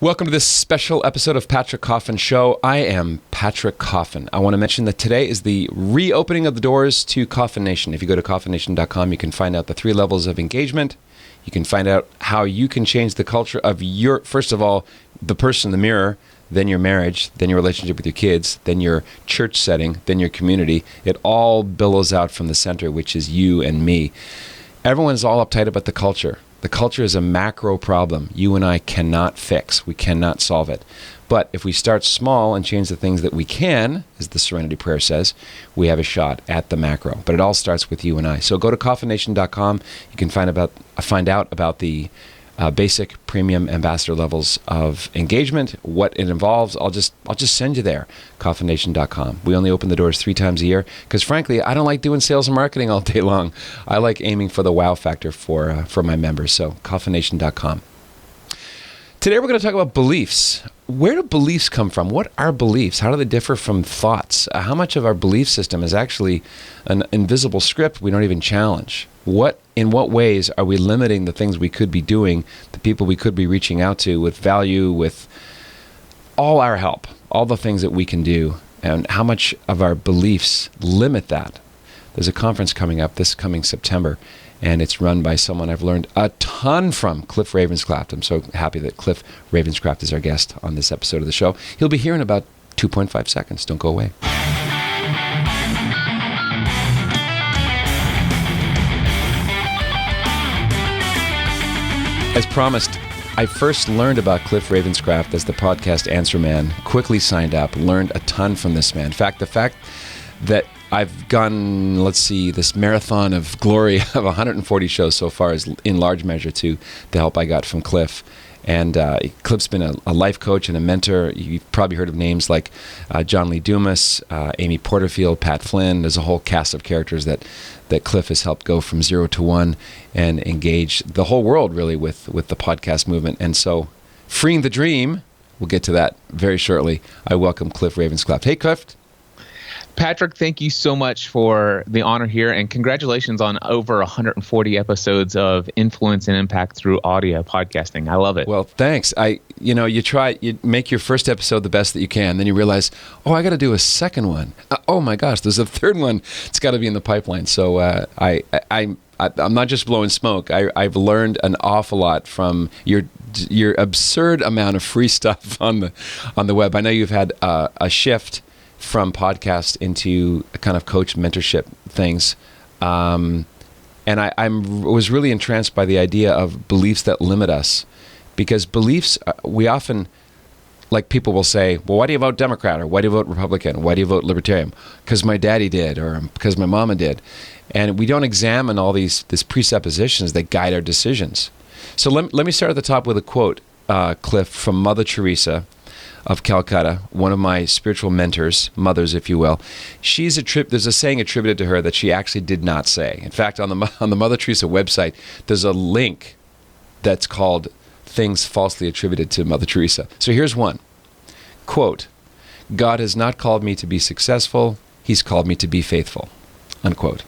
Welcome to this special episode of Patrick Coffin Show. I am Patrick Coffin. I want to mention that today is the reopening of the doors to Coffin Nation. If you go to coffinnation.com, you can find out the 3 levels of engagement. You can find out how you can change the culture of your, first of all, the person in the mirror, then your marriage, then your relationship with your kids, then your church setting, then your community. It all billows out from the center, which is you and me. Everyone's all uptight about the culture. The culture is a macro problem you and I cannot fix. We cannot solve it. But if we start small and change the things that we can, as the Serenity Prayer says, we have a shot at the macro. But it all starts with you and I. So go to coffinnation.com. You can find out about the basic premium ambassador levels of engagement, what it involves. I'll just send you there, coffinnation.com. We only open the doors 3 times a year because, frankly, I don't like doing sales and marketing all day long. I like aiming for the wow factor for my members. So coffinnation.com. Today we're going to talk about beliefs. Where do beliefs come from? What are beliefs? How do they differ from thoughts? How much of our belief system is actually an invisible script we don't even challenge? In what ways are we limiting the things we could be doing, the people we could be reaching out to with value, with all our help, all the things that we can do, and how much of our beliefs limit that? There's a conference coming up this coming September, and it's run by someone I've learned a ton from, Cliff Ravenscraft. I'm so happy that Cliff Ravenscraft is our guest on this episode of the show. He'll be here in about 2.5 seconds. Don't go away. As promised, I first learned about Cliff Ravenscraft as the podcast Answer Man, quickly signed up, learned a ton from this man. In fact, the fact that I've gone, this marathon of glory of 140 shows so far is in large measure to the help I got from Cliff. And Cliff's been a life coach and a mentor. You've probably heard of names like John Lee Dumas, Amy Porterfield, Pat Flynn. There's a whole cast of characters that Cliff has helped go from 0 to 1 and engage the whole world really with the podcast movement. And so, freeing the dream, we'll get to that very shortly. I welcome Cliff Ravenscraft. Hey, Cliff. Patrick, thank you so much for the honor here, and congratulations on over 140 episodes of influence and impact through audio podcasting. I love it. Well, thanks. You make your first episode the best that you can, then you realize, I got to do a second one. Oh my gosh, there's a third one. It's got to be in the pipeline. So I'm not just blowing smoke. I've learned an awful lot from your absurd amount of free stuff on the web. I know you've had a shift from podcast into a kind of coach mentorship things. And I was really entranced by the idea of beliefs that limit us, because beliefs, we often, like people will say, well, why do you vote Democrat? Or why do you vote Republican? Why do you vote Libertarian? Because my daddy did, or because my mama did. And we don't examine all these presuppositions that guide our decisions. So let me start at the top with a quote, Cliff, from Mother Teresa of Calcutta, one of my spiritual mentors, mothers, if you will. There's a saying attributed to her that she actually did not say. In fact, on the Mother Teresa website, there's a link that's called Things Falsely Attributed to Mother Teresa. So here's one. Quote, God has not called me to be successful, he's called me to be faithful. Unquote.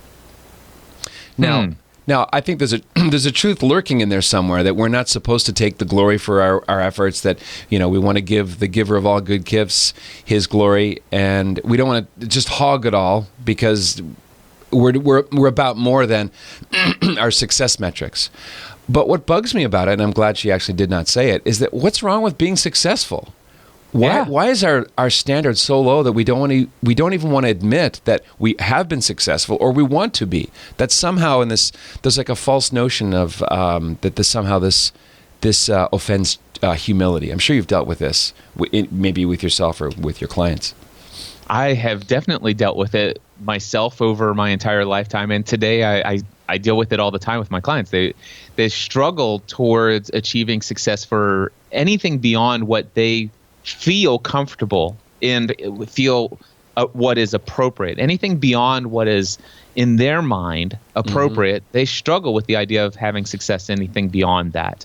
Now, I think there's a truth lurking in there somewhere, that we're not supposed to take the glory for our efforts, that, we want to give the giver of all good gifts his glory, and we don't want to just hog it all, because we're about more than our success metrics. But what bugs me about it, and I'm glad she actually did not say it, is that what's wrong with being successful? Why is our standard so low that we don't even want to admit that we have been successful or we want to be? That somehow there's like a false notion of that this offends humility. I'm sure you've dealt with this, maybe with yourself or with your clients. I have definitely dealt with it myself over my entire lifetime, and today I deal with it all the time with my clients. They struggle towards achieving success for anything beyond what they feel comfortable and feel what is appropriate. Anything beyond what is in their mind appropriate, they struggle with the idea of having success. Anything beyond that,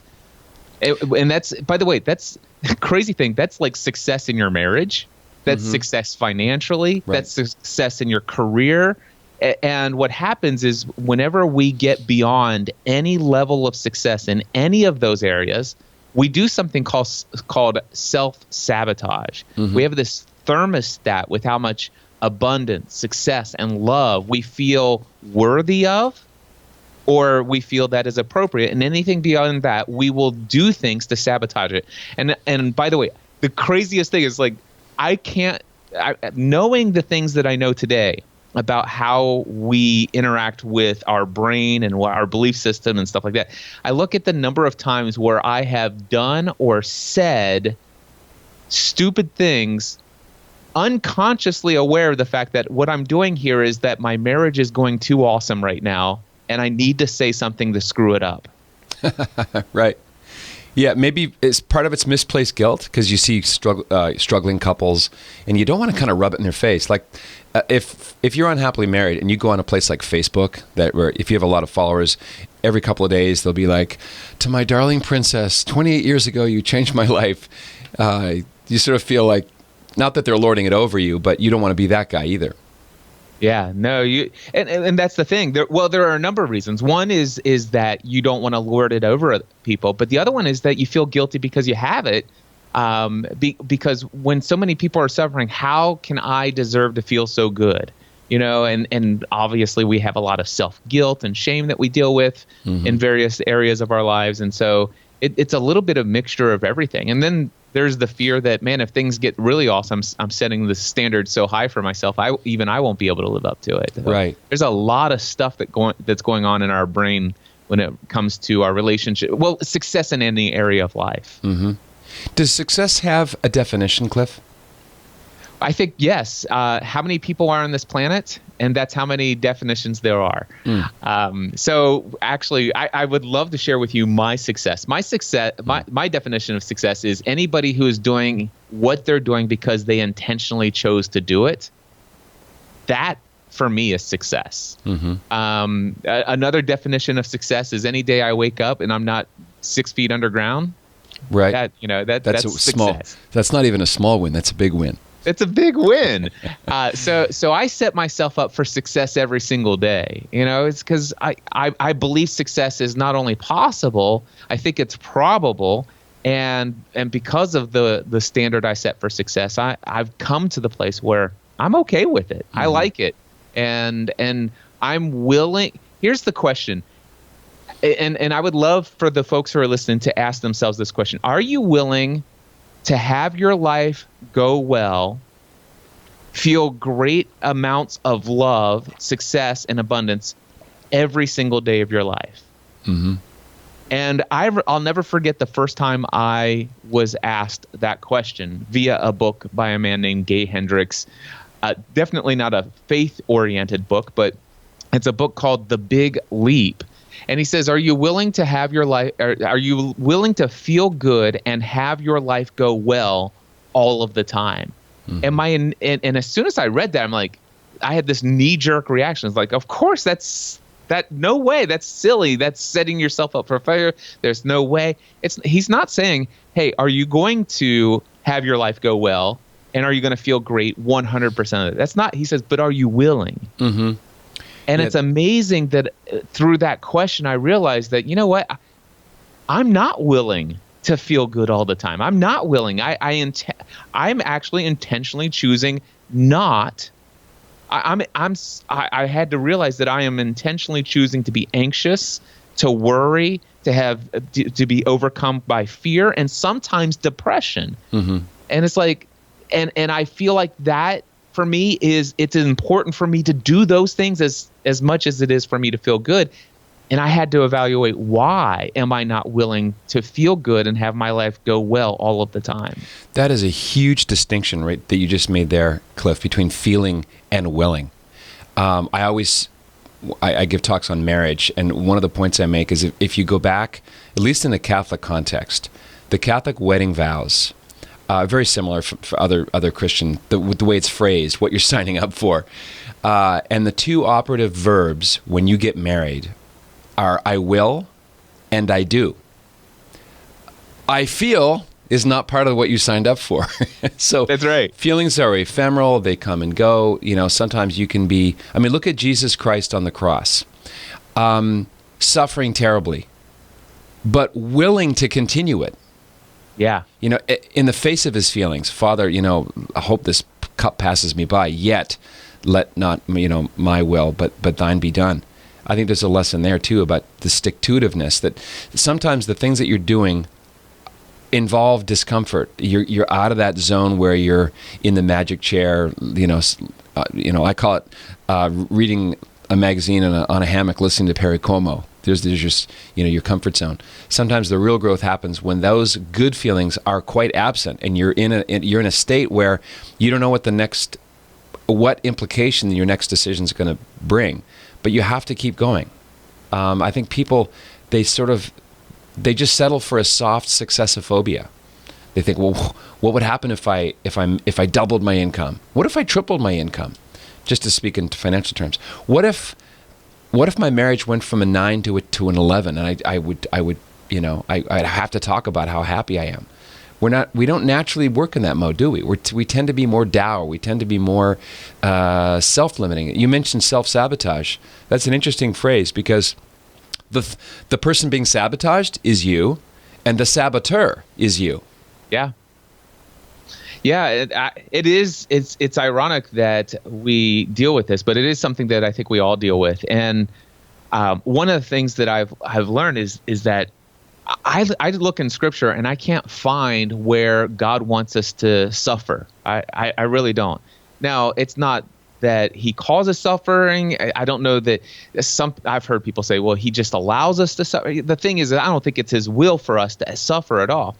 and that's, by the way, that's the crazy thing. That's like success in your marriage. That's success financially. Right. That's success in your career. And what happens is, whenever we get beyond any level of success in any of those areas, we do something called self-sabotage. We have this thermostat with how much abundance, success, and love we feel worthy of, or we feel that is appropriate. And anything beyond that, we will do things to sabotage it. And by the way, the craziest thing is, like, knowing the things that I know today about how we interact with our brain and our belief system and stuff like that, I look at the number of times where I have done or said stupid things, unconsciously aware of the fact that what I'm doing here is that my marriage is going too awesome right now, and I need to say something to screw it up. Right. Yeah, maybe it's misplaced guilt, because you see struggling couples, and you don't want to kind of rub it in their face. Like, if you're unhappily married and you go on a place like Facebook, where if you have a lot of followers, every couple of days they'll be like, "To my darling princess, 28 years ago you changed my life." You sort of feel like, not that they're lording it over you, but you don't want to be that guy either. Yeah, no, and that's the thing. There are a number of reasons. One is that you don't want to lord it over people, but the other one is that you feel guilty because you have it. Because when so many people are suffering, how can I deserve to feel so good? And obviously we have a lot of self-guilt and shame that we deal with in various areas of our lives, and so it's a little bit of mixture of everything. And then there's the fear that, man, if things get really awesome, I'm setting the standard so high for myself, I won't be able to live up to it. Right. There's a lot of stuff that's going on in our brain when it comes to our relationship. Well, success in any area of life. Mm-hmm. Does success have a definition, Cliff? I think yes. How many people are on this planet? And that's how many definitions there are. So actually, I would love to share with you my success. My definition of success is anybody who is doing what they're doing because they intentionally chose to do it. That, for me, is success. Another definition of success is any day I wake up and I'm not 6 feet underground. Right. That's small. success. That's not even a small win. That's a big win. It's a big win. So I set myself up for success every single day. It's because I believe success is not only possible, I think it's probable. And because of the standard I set for success, I've come to the place where I'm okay with it. I like it. And I'm willing. Here's the question. And I would love for the folks who are listening to ask themselves this question. Are you willing to have your life go well, feel great amounts of love, success, and abundance every single day of your life? And I'll never forget the first time I was asked that question via a book by a man named Gay Hendricks. Definitely not a faith-oriented book, but it's a book called The Big Leap. And he says, are you willing to have your life, are you willing to feel good and have your life go well all of the time? And as soon as I read that, I'm like, I had this knee-jerk reaction. It's like, of course, no way. That's silly. That's setting yourself up for failure. There's no way. He's not saying, hey, are you going to have your life go well? And are you going to feel great 100% of it? That's not, he says, but are you willing? And it's amazing that through that question, I realized that, you know what? I'm not willing to feel good all the time. I'm not willing. I'm actually intentionally choosing not. I had to realize that I am intentionally choosing to be anxious, to worry, to be overcome by fear, and sometimes depression. And it's like, and I feel like that, for me, it's important for me to do those things as much as it is for me to feel good. And I had to evaluate, why am I not willing to feel good and have my life go well all of the time? That is a huge distinction, right, that you just made there, Cliff, between feeling and willing. I give talks on marriage, and one of the points I make is if you go back, at least in the Catholic context, the Catholic wedding vows, very similar for other Christian, with the way it's phrased, what you're signing up for. And the two operative verbs when you get married are I will and I do. I feel is not part of what you signed up for. So that's right. Feelings are ephemeral. They come and go. Sometimes you can be, look at Jesus Christ on the cross, suffering terribly, but willing to continue it. Yeah. In the face of his feelings, Father, I hope this cup passes me by, yet let not, my will, but thine be done. I think there's a lesson there too about the stick-to-itiveness, that sometimes the things that you're doing involve discomfort. You're out of that zone where you're in the magic chair. I call it reading a magazine on a hammock, listening to Perry Como. There's just your comfort zone. Sometimes the real growth happens when those good feelings are quite absent, and you're in a state where you don't know what implication your next decision is going to bring, but you have to keep going. I think people they just settle for a soft successophobia. They think, well, what would happen if I doubled my income? What if I tripled my income? Just to speak in financial terms, what if my marriage went from a 9 to an 11, and I'd have to talk about how happy I am. We don't naturally work in that mode, do we? We tend to be more dour. We tend to be more self-limiting. You mentioned self-sabotage. That's an interesting phrase, because the person being sabotaged is you, and the saboteur is you. Yeah. Yeah, it is. It's ironic that we deal with this, but it is something that I think we all deal with. And one of the things that I've learned is that I look in Scripture and I can't find where God wants us to suffer. I really don't. Now, it's not that He causes suffering. I don't know that I've heard people say, well, He just allows us to suffer. The thing is, I don't think it's His will for us to suffer at all.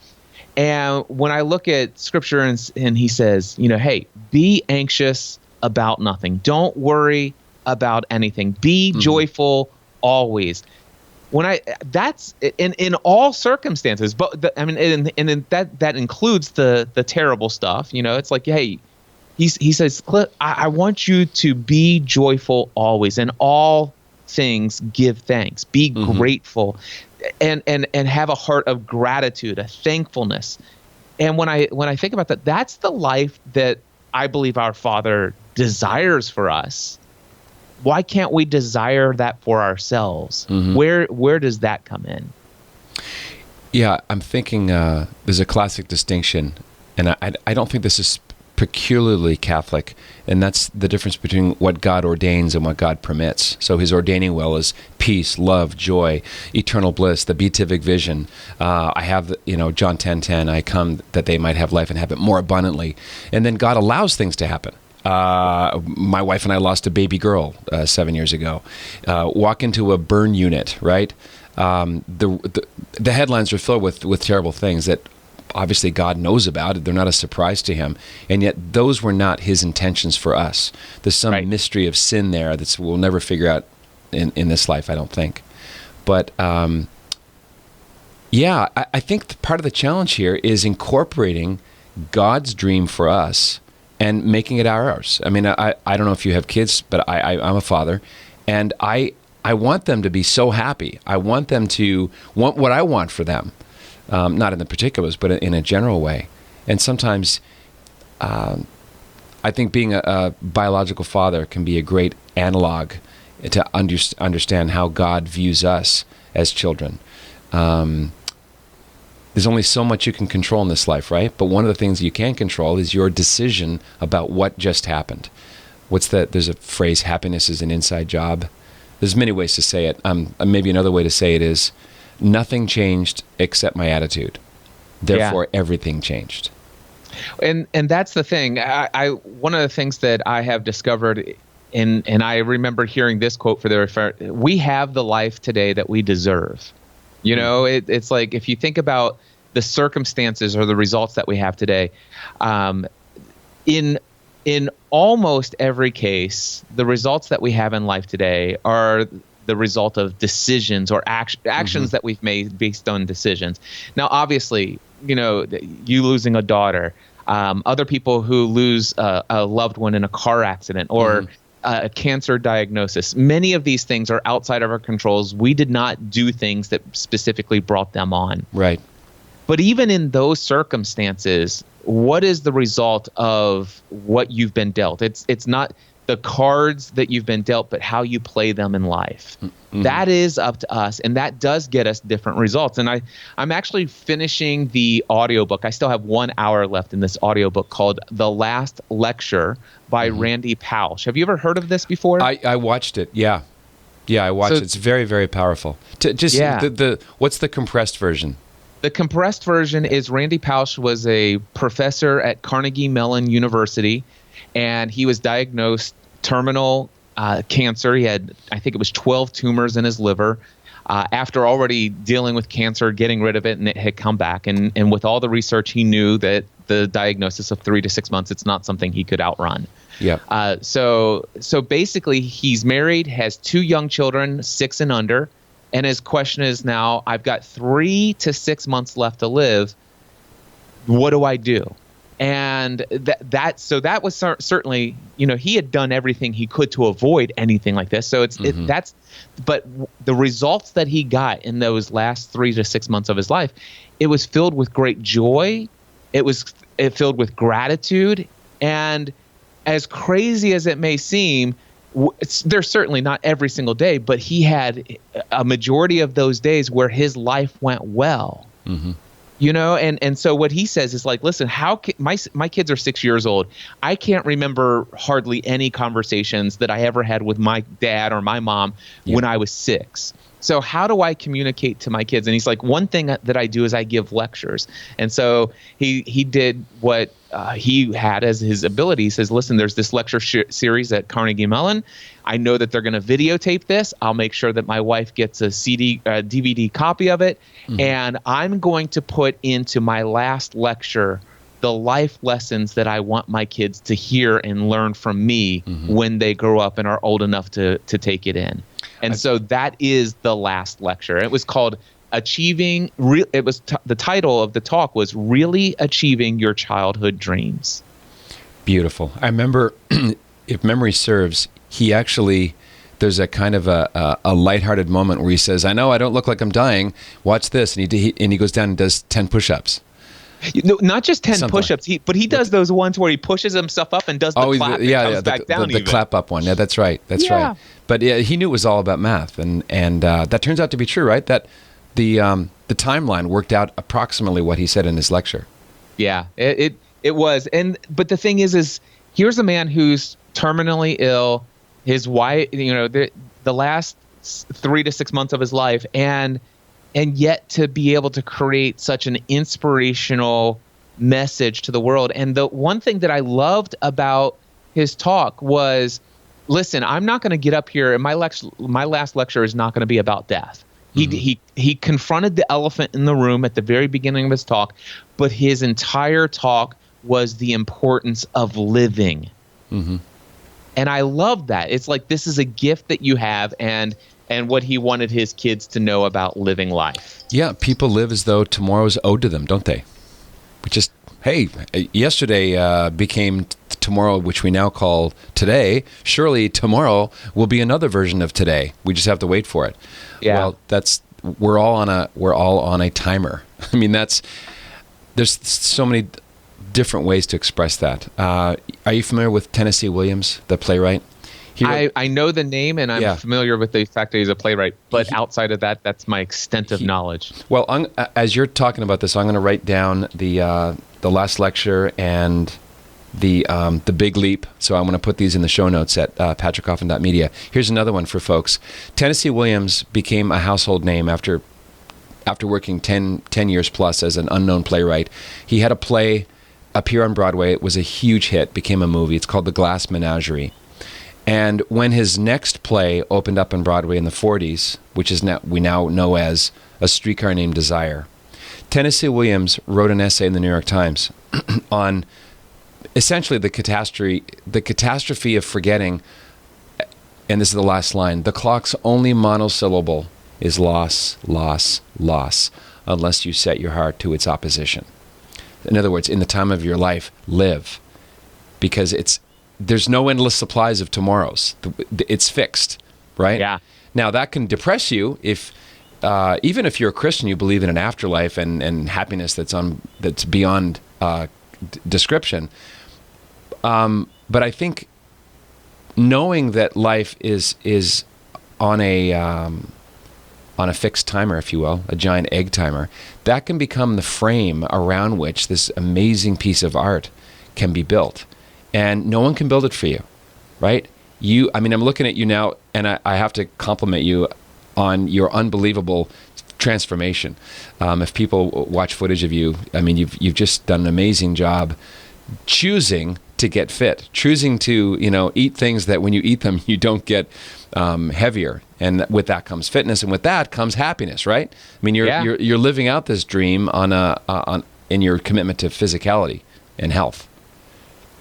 And when I look at Scripture and He says, hey, be anxious about nothing. Don't worry about anything. Be joyful always. That's in all circumstances, but that includes the terrible stuff. It's like, hey, he says, I want you to be joyful always. In all things, give thanks. Be grateful. And have a heart of gratitude, a thankfulness. And when I think about that, that's the life that I believe our Father desires for us. Why can't we desire that for ourselves? Where does that come in? Yeah, I'm thinking there's a classic distinction, and I don't think this is peculiarly Catholic, and that's the difference between what God ordains and what God permits. So His ordaining will is peace, love, joy, eternal bliss, the beatific vision. I have, John 10:10, I come that they might have life and have it more abundantly. And then God allows things to happen. My wife and I lost a baby girl 7 years ago. Walk into a burn unit, right? The headlines are filled with terrible things that obviously God knows about it. They're not a surprise to Him. And yet those were not His intentions for us. There's some mystery of sin there that we'll never figure out in this life, I don't think. But I think part of the challenge here is incorporating God's dream for us and making it ours. I mean, I don't know if you have kids, but I'm a father, and I want them to be so happy. I want them to want what I want for them. Not in the particulars, but in a general way. And sometimes I think being a biological father can be a great analog to understand how God views us as children. There's only so much you can control in this life, right? But one of the things you can control is your decision about what just happened. There's a phrase, happiness is an inside job. There's many ways to say it. Maybe another way to say it is, nothing changed except my attitude. Therefore, everything changed. And that's the thing. One of the things that I have discovered, and I remember hearing this quote we have the life today that we deserve. It's like, if you think about the circumstances or the results that we have today, in almost every case, the results that we have in life today are the result of decisions or actions that we've made based on decisions. Now, obviously, you losing a daughter, other people who lose a loved one in a car accident or a cancer diagnosis. Many of these things are outside of our controls. We did not do things that specifically brought them on. Right. But even in those circumstances, what is the result of what you've been dealt? It's not the cards that you've been dealt, but how you play them in life. Mm-hmm. That is up to us, and that does get us different results. And I'm actually finishing the audiobook. I still have 1 hour left in this audiobook called The Last Lecture by Randy Pausch. Have you ever heard of this before? I watched it, yeah. Yeah, I watched it. It's very, very powerful. What's the compressed version? The compressed version is Randy Pausch was a professor at Carnegie Mellon University, and he was diagnosed terminal cancer. He had, I think it was 12 tumors in his liver. After already dealing with cancer, getting rid of it, and it had come back. And with all the research, he knew that the diagnosis of 3 to 6 months, it's not something he could outrun. Yeah. So basically, he's married, has 2 young children, 6 and under. And his question is now, I've got 3 to 6 months left to live. What do I do? And that was certainly, he had done everything he could to avoid anything like this. So but the results that he got in those last 3 to 6 months of his life, it was filled with great joy. It filled with gratitude. And as crazy as it may seem, there's certainly not every single day, but he had a majority of those days where his life went well. Mm-hmm. And so what he says is like, listen, my kids are 6 years old. I can't remember hardly any conversations that I ever had with my dad or my mom when I was 6. So how do I communicate to my kids? And he's like, one thing that I do is I give lectures. And so he did what he had as his ability. He says, listen, there's this lecture series at Carnegie Mellon. I know that they're going to videotape this. I'll make sure that my wife gets a DVD copy of it. Mm-hmm. And I'm going to put into my last lecture the life lessons that I want my kids to hear and learn from me when they grow up and are old enough to take it in. And so that is the last lecture. It was called Achieving. The title of the talk was Really Achieving Your Childhood Dreams. Beautiful. I remember, if memory serves, there's a kind of a lighthearted moment where he says, "I know I don't look like I'm dying. Watch this," and he goes down and does 10 push-ups. No, not just 10 push-ups, but he does those ones where he pushes himself up and does the clap and comes back down. The clap up one. Yeah, that's right. That's right. But he knew it was all about math, and that turns out to be true, right? That the timeline worked out approximately what he said in his lecture. Yeah, it was. But the thing is here's a man who's terminally ill. His wife, the last 3 to 6 months of his life, and yet to be able to create such an inspirational message to the world. And the one thing that I loved about his talk was, listen, I'm not going to get up here, and my last lecture is not going to be about death. He confronted the elephant in the room at the very beginning of his talk, but his entire talk was the importance of living. Mm-hmm. And I love that. It's like, this is a gift that you have, and what he wanted his kids to know about living life. Yeah, people live as though tomorrow's owed to them, don't they? Yesterday became tomorrow, which we now call today. Surely tomorrow will be another version of today. We just have to wait for it. Yeah. Well, we're all on a timer. I mean, there's so many different ways to express that. Are you familiar with Tennessee Williams, the playwright? I know the name, and I'm familiar with the fact that he's a playwright, but outside of that, that's my extent of knowledge. Well, as you're talking about this, I'm going to write down the last lecture and the big leap. So I'm going to put these in the show notes at patrickcoffin.media. Here's another one for folks. Tennessee Williams became a household name after working 10 years plus as an unknown playwright. He had a play appear on Broadway. It was a huge hit, became a movie. It's called The Glass Menagerie. And when his next play opened up on Broadway in the 40s, which is we now know as A Streetcar Named Desire, Tennessee Williams wrote an essay in the New York Times on essentially the catastrophe of forgetting. And this is the last line: the clock's only monosyllable is loss, loss, loss, unless you set your heart to its opposition. In other words, in the time of your life, live, because there's no endless supplies of tomorrows. It's fixed, right? Yeah. Now, that can depress you if, even if you're a Christian, you believe in an afterlife and happiness that's beyond description. But I think knowing that life is on a fixed timer, if you will, a giant egg timer, that can become the frame around which this amazing piece of art can be built. And no one can build it for you, right? I'm looking at you now, and I have to compliment you on your unbelievable transformation. If people watch footage of you, you've just done an amazing job choosing to get fit, choosing to eat things that when you eat them you don't get heavier, and with that comes fitness, and with that comes happiness, right? You're living out this dream in your commitment to physicality and health.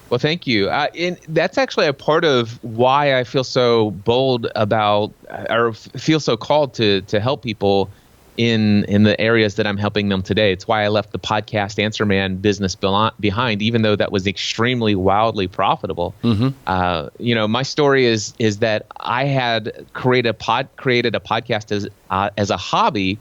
Well, thank you. And that's actually a part of why I feel so bold about, or feel so called to help people in the areas that I'm helping them today. It's why I left the podcast Answer Man business behind, even though that was extremely wildly profitable. Mm-hmm. My story is that I had created a podcast as a hobby,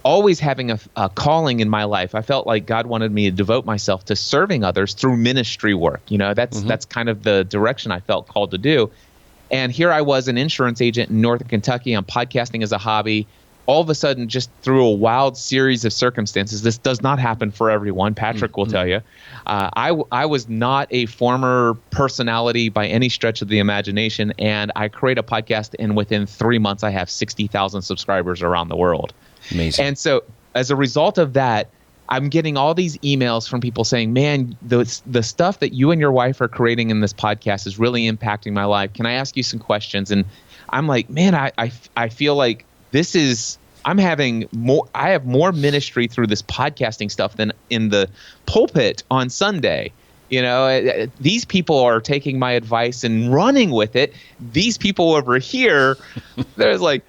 always having a calling in my life. I felt like God wanted me to devote myself to serving others through ministry work. That's kind of the direction I felt called to do. And here I was, an insurance agent in Northern Kentucky. I'm podcasting as a hobby. All of a sudden, just through a wild series of circumstances, this does not happen for everyone. Patrick will tell you. I was not a former personality by any stretch of the imagination, and I create a podcast, and within 3 months, I have 60,000 subscribers around the world. Amazing. And so as a result of that, I'm getting all these emails from people saying, man, the stuff that you and your wife are creating in this podcast is really impacting my life. Can I ask you some questions? And I'm like, man, I feel like I have more ministry through this podcasting stuff than in the pulpit on Sunday. These people are taking my advice and running with it. These people over here, there's like,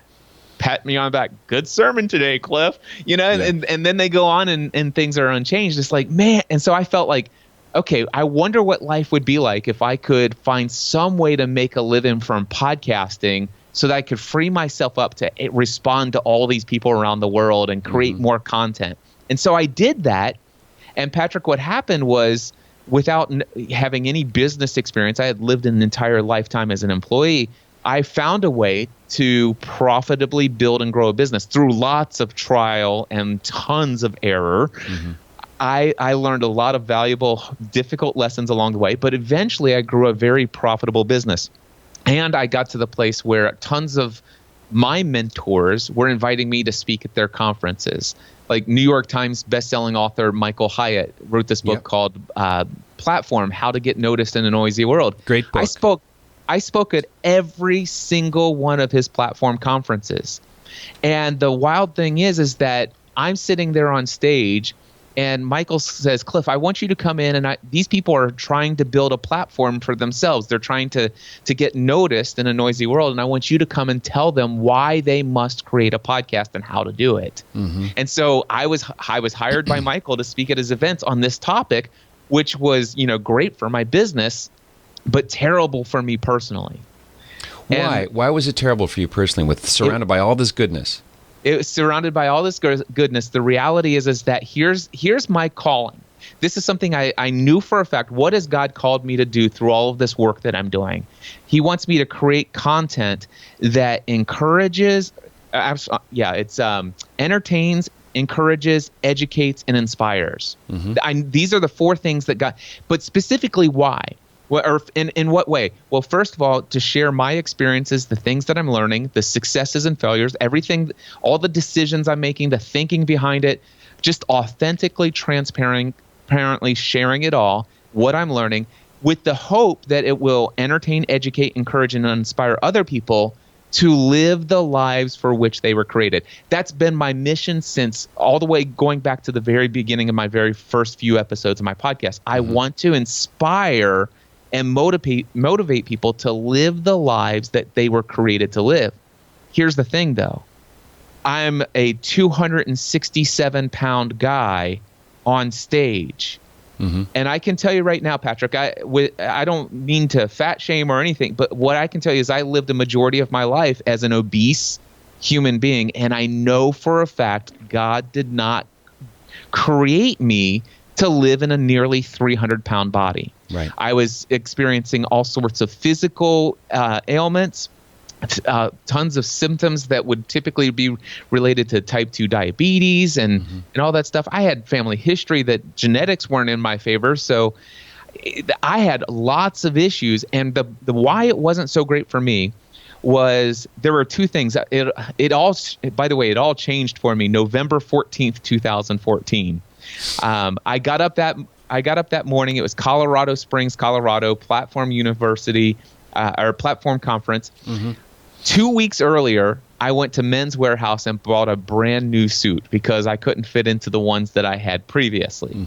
pat me on the back. Good sermon today, Cliff. And then they go on and things are unchanged. It's like, man. And so I felt like, okay, I wonder what life would be like if I could find some way to make a living from podcasting so that I could free myself up to respond to all these people around the world and create more content. And so I did that. And Patrick, what happened was, without having any business experience, I had lived an entire lifetime as an employee. I found a way to profitably build and grow a business through lots of trial and tons of error. Mm-hmm. I learned a lot of valuable, difficult lessons along the way, but eventually I grew a very profitable business. And I got to the place where tons of my mentors were inviting me to speak at their conferences. Like New York Times bestselling author Michael Hyatt wrote this book called Platform, How to Get Noticed in a Noisy World. Great book. I spoke at every single one of his platform conferences. And the wild thing is that I'm sitting there on stage, and Michael says, Cliff, I want you to come in, and these people are trying to build a platform for themselves. They're trying to get noticed in a noisy world, and I want you to come and tell them why they must create a podcast and how to do it. Mm-hmm. And so I was hired by Michael to speak at his events on this topic, which was great for my business, but terrible for me personally. Why? Why was it terrible for you personally, surrounded by all this goodness? It was surrounded by all this goodness. The reality is that here's my calling. This is something I knew for a fact. What has God called me to do through all of this work that I'm doing? He wants me to create content that encourages, entertains, encourages, educates, and inspires. Mm-hmm. These are the four things that God, but specifically why? Or in what way? Well, first of all, to share my experiences, the things that I'm learning, the successes and failures, everything, all the decisions I'm making, the thinking behind it, just authentically, transparently sharing it all, what I'm learning, with the hope that it will entertain, educate, encourage, and inspire other people to live the lives for which they were created. That's been my mission since all the way going back to the very beginning of my very first few episodes of my podcast. Mm-hmm. I want to inspire and motivate people to live the lives that they were created to live. Here's the thing, though. I'm a 267-pound guy on stage. Mm-hmm. And I can tell you right now, Patrick, I don't mean to fat shame or anything, but what I can tell you is I lived a majority of my life as an obese human being, and I know for a fact God did not create me to live in a nearly 300-pound body. Right. I was experiencing all sorts of physical ailments, tons of symptoms that would typically be related to type 2 diabetes and all that stuff. I had family history that genetics weren't in my favor, so I had lots of issues. And the why it wasn't so great for me was there were two things. It all changed for me November 14th, 2014. I got up that morning. It was Colorado Springs, Colorado, Platform University, or Platform Conference. 2 weeks earlier, I went to Men's Warehouse and bought a brand new suit because I couldn't fit into the ones that I had previously.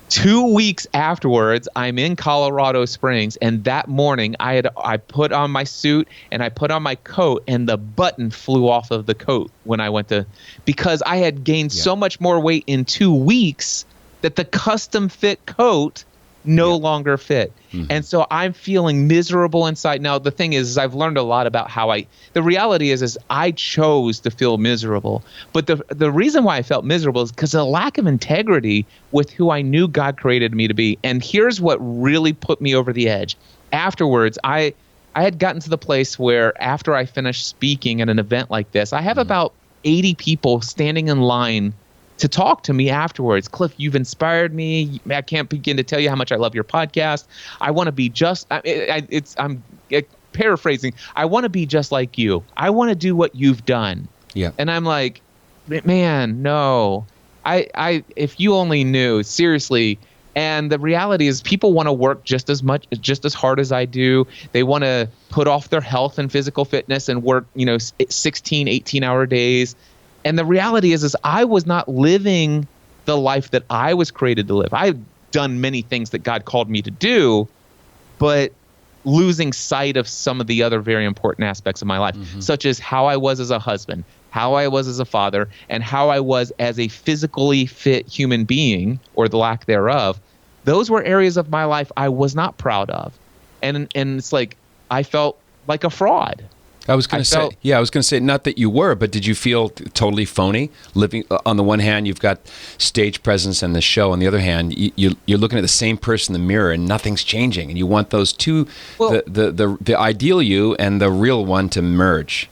2 weeks afterwards, I'm in Colorado Springs, and that morning I put on my suit and I put on my coat, and the button flew off of the coat when I went to, because I had gained so much more weight in 2 weeks that the custom fit coat no longer fit. And so I'm feeling miserable inside. Now, the thing is I've learned a lot about the reality is I chose to feel miserable. But the reason why I felt miserable is because of the lack of integrity with who I knew God created me to be. And here's what really put me over the edge. Afterwards, I had gotten to the place where after I finished speaking at an event like this, I have about 80 people standing in line to talk to me afterwards. Cliff, you've inspired me. I can't begin to tell you how much I love your podcast. I want to be I'm paraphrasing. I want to be just like you. I want to do what you've done. Yeah. And I'm like, man, no. If you only knew, seriously. And the reality is people want to work just as hard as I do. They want to put off their health and physical fitness and work, 16, 18-hour days. And the reality is I was not living the life that I was created to live. I've done many things that God called me to do, but losing sight of some of the other very important aspects of my life, such as how I was as a husband, how I was as a father, and how I was as a physically fit human being, or the lack thereof. Those were areas of my life I was not proud of. And it's like I felt like a fraud. I was going to say, not that you were, but did you feel totally phony? Living on the one hand, you've got stage presence and the show. On the other hand, you're looking at the same person in the mirror and nothing's changing. And you want those two, the ideal you and the real one, to merge.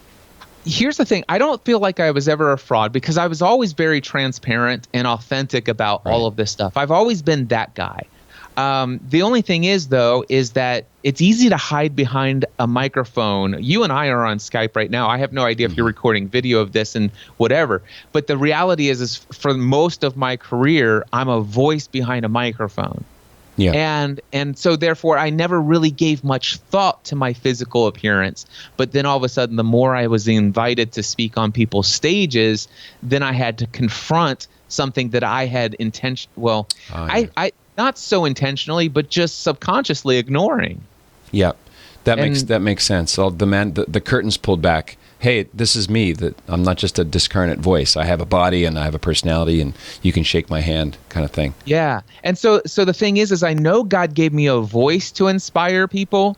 Here's the thing. I don't feel like I was ever a fraud because I was always very transparent and authentic about all of this stuff. I've always been that guy. The only thing is, though, is that it's easy to hide behind a microphone. You and I are on Skype right now. I have no idea if you're recording video of this and whatever. But the reality is for most of my career, I'm a voice behind a microphone. Yeah. And so therefore, I never really gave much thought to my physical appearance. But then all of a sudden, the more I was invited to speak on people's stages, then I had to confront something that I had I not so intentionally, but just subconsciously ignoring. Yeah, that makes sense. So the curtains pulled back. Hey, this is me. That I'm not just a discarnate voice. I have a body and I have a personality, and you can shake my hand, kind of thing. Yeah, and so the thing is I know God gave me a voice to inspire people,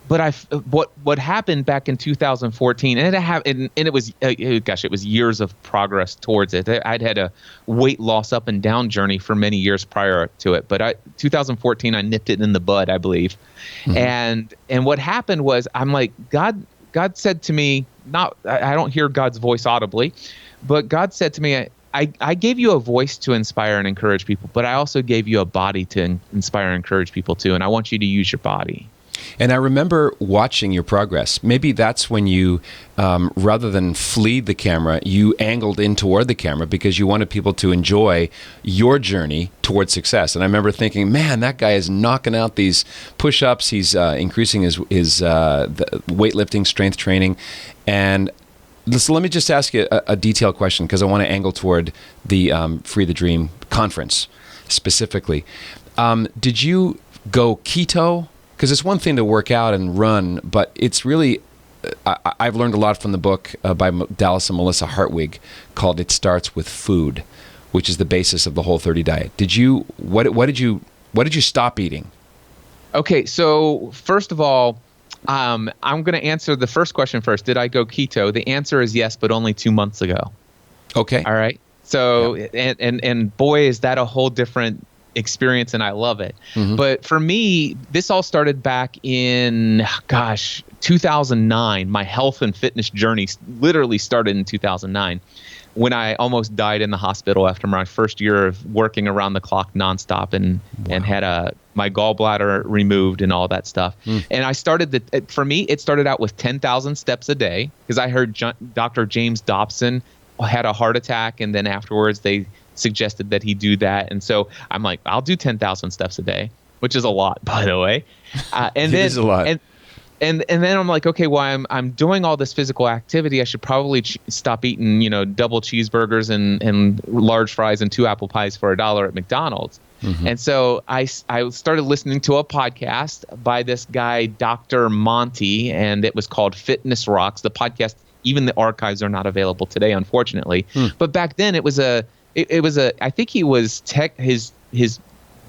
but what happened back in 2014, and it was it was years of progress towards it. I'd had a weight loss up and down journey for many years prior to it, but 2014 I nipped it in the bud, I believe. And what happened was I'm like, God said to me, I don't hear God's voice audibly, but God said to me, I gave you a voice to inspire and encourage people, but I also gave you a body to inspire and encourage people too, and I want you to use your body. And I remember watching your progress. Maybe that's when you, rather than flee the camera, you angled in toward the camera because you wanted people to enjoy your journey toward success. And I remember thinking, man, that guy is knocking out these push-ups. He's increasing his the weightlifting, strength training. And so let me just ask you a detailed question because I want to angle toward the Free the Dream conference specifically. Did you go keto? Because it's one thing to work out and run, but it's really, I've learned a lot from the book by Dallas and Melissa Hartwig called It Starts With Food, which is the basis of the Whole30 diet. What did you stop eating? Okay, so first of all, I'm going to answer the first question first. Did I go keto? The answer is yes, but only 2 months ago. Okay. All right. So, and boy, is that a whole different experience and I love it. But for me, this all started back in, 2009. My health and fitness journey literally started in 2009 when I almost died in the hospital after my first year of working around the clock nonstop and had my gallbladder removed and all that stuff. And I started for me, it started out with 10,000 steps a day because I heard Dr. James Dobson had a heart attack, and then afterwards they suggested that he do that. And so I'm like, I'll do 10,000 steps a day, which is a lot, by the way. And then, is a lot. And then I'm like, okay, well, I'm doing all this physical activity. I should probably stop eating, double cheeseburgers and large fries and 2 apple pies for $1 at McDonald's. And so I started listening to a podcast by this guy, Dr. Monty, and it was called Fitness Rocks. The podcast, even the archives are not available today, unfortunately. But back then it was I think he was his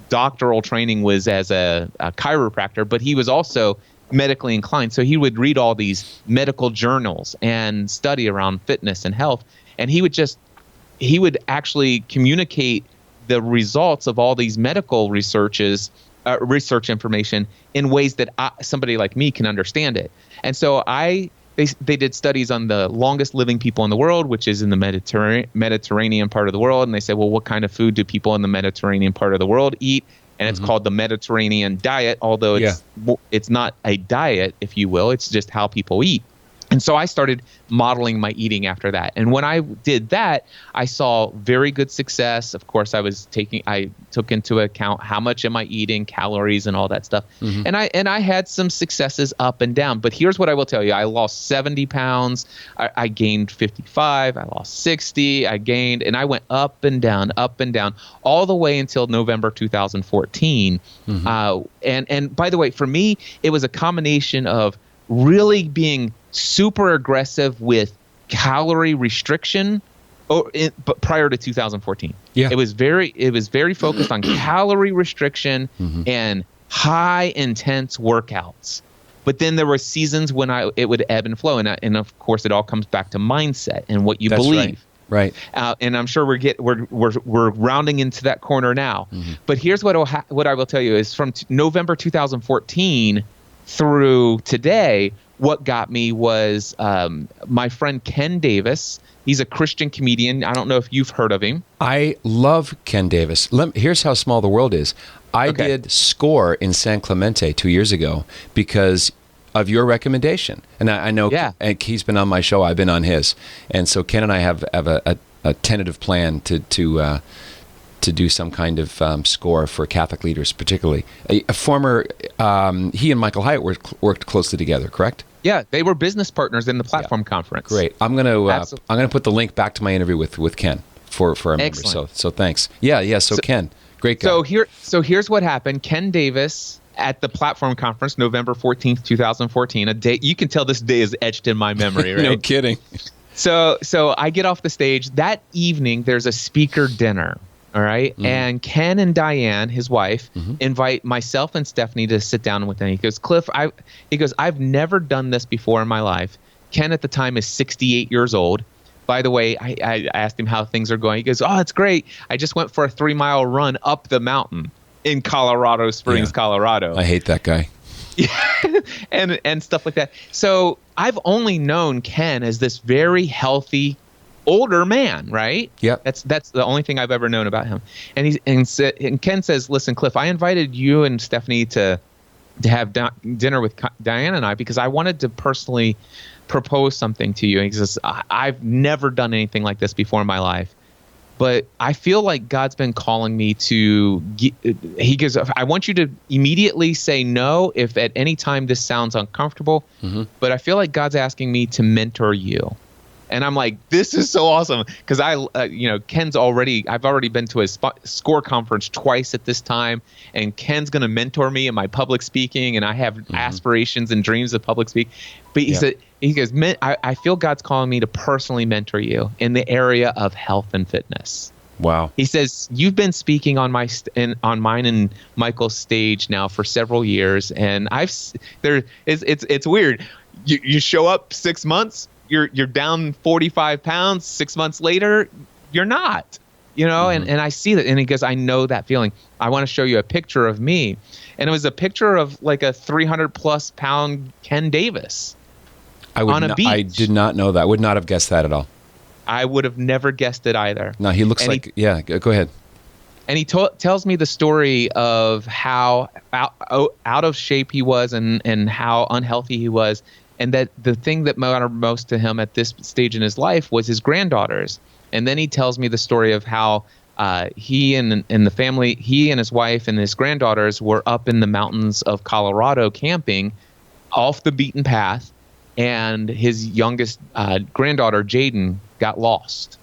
doctoral training was as a chiropractor, but he was also medically inclined. So he would read all these medical journals and study around fitness and health. And he would actually communicate the results of all these medical research information in ways that somebody like me can understand it. And so they did studies on the longest living people in the world, which is in the Mediterranean part of the world. And they said, well, what kind of food do people in the Mediterranean part of the world eat? And it's called the Mediterranean diet, although it's not a diet, if you will. It's just how people eat. And so I started modeling my eating after that. And when I did that, I saw very good success. Of course, I took into account how much am I eating, calories and all that stuff. And I had some successes up and down. But here's what I will tell you. I lost 70 pounds. I gained 55. I lost 60. I gained, and I went up and down, all the way until November 2014. And by the way, for me, it was a combination of really being super aggressive with calorie restriction, but prior to 2014, it was very focused on calorie restriction and high intense workouts. But then there were seasons when it would ebb and flow, and of course it all comes back to mindset and what you believe. Right. And I'm sure we're rounding into that corner now. But here's what I will tell you is from November 2014 through today. What got me was my friend Ken Davis. He's a Christian comedian. I don't know if you've heard of him. I love Ken Davis. Here's how small the world is. I did SCORE in San Clemente 2 years ago because of your recommendation. And I know and he's been on my show. I've been on his. And so Ken and I have a tentative plan to do some kind of SCORE for Catholic leaders, particularly. He and Michael Hyatt worked closely together, correct? Yeah, they were business partners in the platform conference. Great. I'm gonna put the link back to my interview with Ken for our members. So thanks. So Ken, great guy. So here's what happened. Ken Davis at the platform conference, November 14th, 2014. A day you can tell this day is etched in my memory, right? No kidding. So I get off the stage that evening. There's a speaker dinner. All right. And Ken and Diane, his wife, invite myself and Stephanie to sit down with them. He goes, Cliff, I've never done this before in my life. Ken at the time is 68 years old. By the way, I asked him how things are going. He goes, oh, it's great. I just went for a 3-mile run up the mountain in Colorado Springs, Colorado. I hate that guy. and stuff like that. So I've only known Ken as this very healthy, older man, right? Yeah. That's the only thing I've ever known about him. And Ken says, listen, Cliff, I invited you and Stephanie to have dinner with Diane and I because I wanted to personally propose something to you. And he says, I've never done anything like this before in my life, but I feel like God's been calling me to, he goes, I want you to immediately say no if at any time this sounds uncomfortable, but I feel like God's asking me to mentor you. And I'm like, this is so awesome because I've already been to his SCORE conference twice at this time, and Ken's going to mentor me in my public speaking, and I have aspirations and dreams of public speaking. But he goes, I feel God's calling me to personally mentor you in the area of health and fitness. Wow. He says, you've been speaking on mine and Michael's stage now for several years, and it's weird. You show up 6 months. You're down 45 pounds. 6 months later, you're not. you know, and I see that. And he goes, I know that feeling. I want to show you a picture of me. And it was a picture of like a 300+ pound Ken Davis on a beach. I did not know that. I would not have guessed that at all. I would have never guessed it either. No, he looks yeah, go ahead. And he tells me the story of how out of shape he was and how unhealthy he was. And that the thing that mattered most to him at this stage in his life was his granddaughters. And then he tells me the story of how he and the family, he and his wife and his granddaughters were up in the mountains of Colorado camping off the beaten path. And his youngest granddaughter, Jaden, got lost.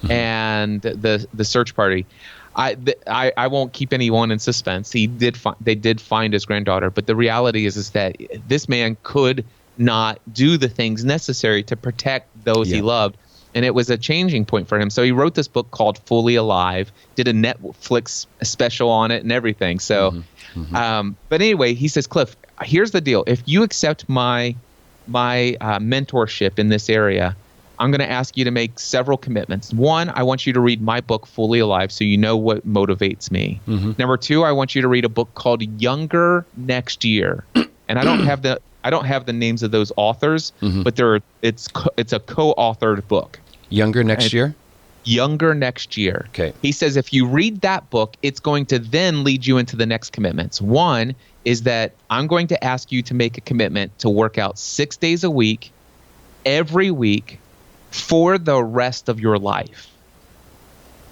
And the search party. I won't keep anyone in suspense. They did find his granddaughter. But the reality is that this man could not do the things necessary to protect those he loved. And it was a changing point for him. So he wrote this book called Fully Alive, did a Netflix special on it and everything. So, but anyway, he says, Cliff, here's the deal. If you accept my mentorship in this area, I'm going to ask you to make several commitments. One, I want you to read my book, Fully Alive, so you know what motivates me. Number two, I want you to read a book called Younger Next Year. And I don't have the names of those authors, but it's a co-authored book. Younger Next Year? Younger Next Year. Okay. He says if you read that book, it's going to then lead you into the next commitments. One is that I'm going to ask you to make a commitment to work out 6 days a week, every week, for the rest of your life.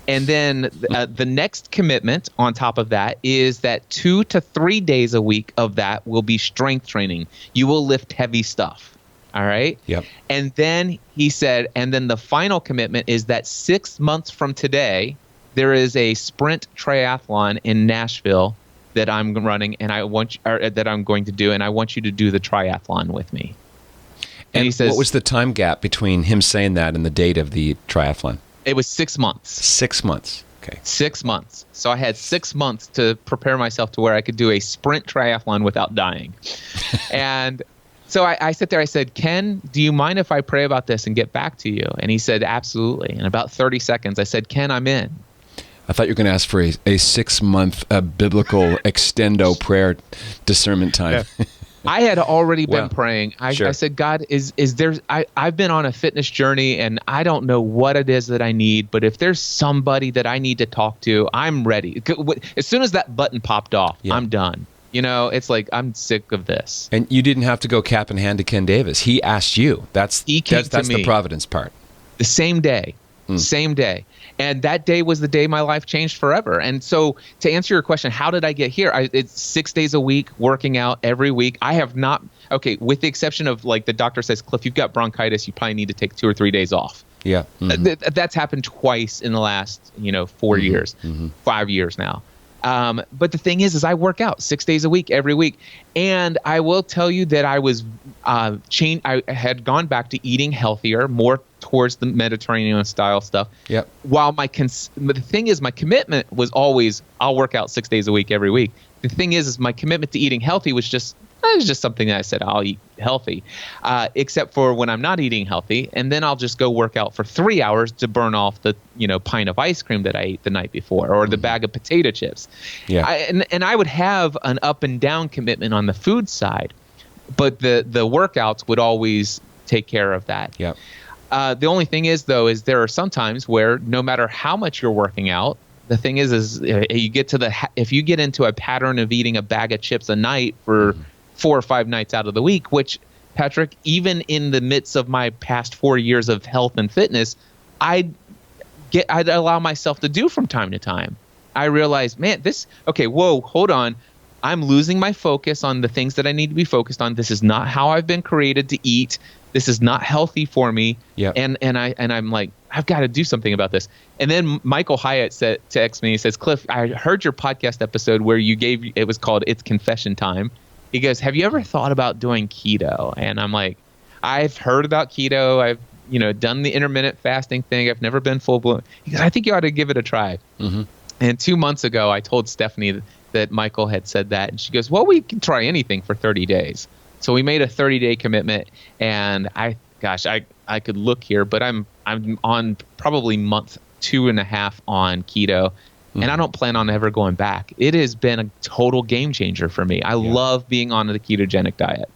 And then the next commitment on top of that is that 2 to 3 days a week of that will be strength training. You will lift heavy stuff. All right. Yep. And then he said, and then the final commitment is that 6 months from today, there is a sprint triathlon in Nashville that I'm running, and that I'm going to do, and I want you to do the triathlon with me. And he says, what was the time gap between him saying that and the date of the triathlon? It was 6 months. 6 months. Okay. 6 months. So I had 6 months to prepare myself to where I could do a sprint triathlon without dying. And so I sit there, I said, Ken, do you mind if I pray about this and get back to you? And he said, absolutely. In about 30 seconds, I said, Ken, I'm in. I thought you were going to ask for a 6 month biblical extendo prayer discernment time. Yeah. I had already been praying. I Sure. said, God, is there? I've been on a fitness journey, and I don't know what it is that I need. But if there's somebody that I need to talk to, I'm ready. As soon as that button popped off, I'm done. You know, it's like I'm sick of this. And you didn't have to go cap in hand to Ken Davis. He asked you. That's me. The providence part. The same day. Same day. And that day was the day my life changed forever. And so to answer your question, how did I get here? It's 6 days a week, working out every week. I have not, with the exception of like the doctor says, Cliff, you've got bronchitis. You probably need to take 2 or 3 days off. Yeah. That's happened twice in the last, 4 years, 5 years now. But the thing is I work out 6 days a week, every week. And I will tell you that I was I had gone back to eating healthier, more towards the Mediterranean style stuff. Yep. While but the thing is, my commitment was always, I'll work out 6 days a week, every week. The thing is my commitment to eating healthy was just something that I said, I'll eat healthy, except for when I'm not eating healthy. And then I'll just go work out for 3 hours to burn off the, pint of ice cream that I ate the night before, or the bag of potato chips. Yeah. And I would have an up and down commitment on the food side, but the workouts would always take care of that. Yeah. The only thing is, though, is there are some times where no matter how much you're working out, the thing is if you get into a pattern of eating a bag of chips a night for 4 or 5 nights out of the week, which, Patrick, even in the midst of my past 4 years of health and fitness, I'd allow myself to do from time to time. I realized, man, hold on. I'm losing my focus on the things that I need to be focused on. This is not how I've been created to eat. This is not healthy for me. Yep. And I'm like, I've got to do something about this. And then Michael Hyatt texts me. He says, Cliff, I heard your podcast episode where it was called It's Confession Time. He goes, have you ever thought about doing keto? And I'm like, I've heard about keto. I've done the intermittent fasting thing. I've never been full blown. He goes, I think you ought to give it a try. And 2 months ago, I told Stephanie that Michael had said that, and she goes, well, we can try anything for 30 days. So we made a 30-day commitment, and I could look here, but I'm on probably month 2.5 on keto, and I don't plan on ever going back. It has been a total game changer for me. I love being on the ketogenic diet.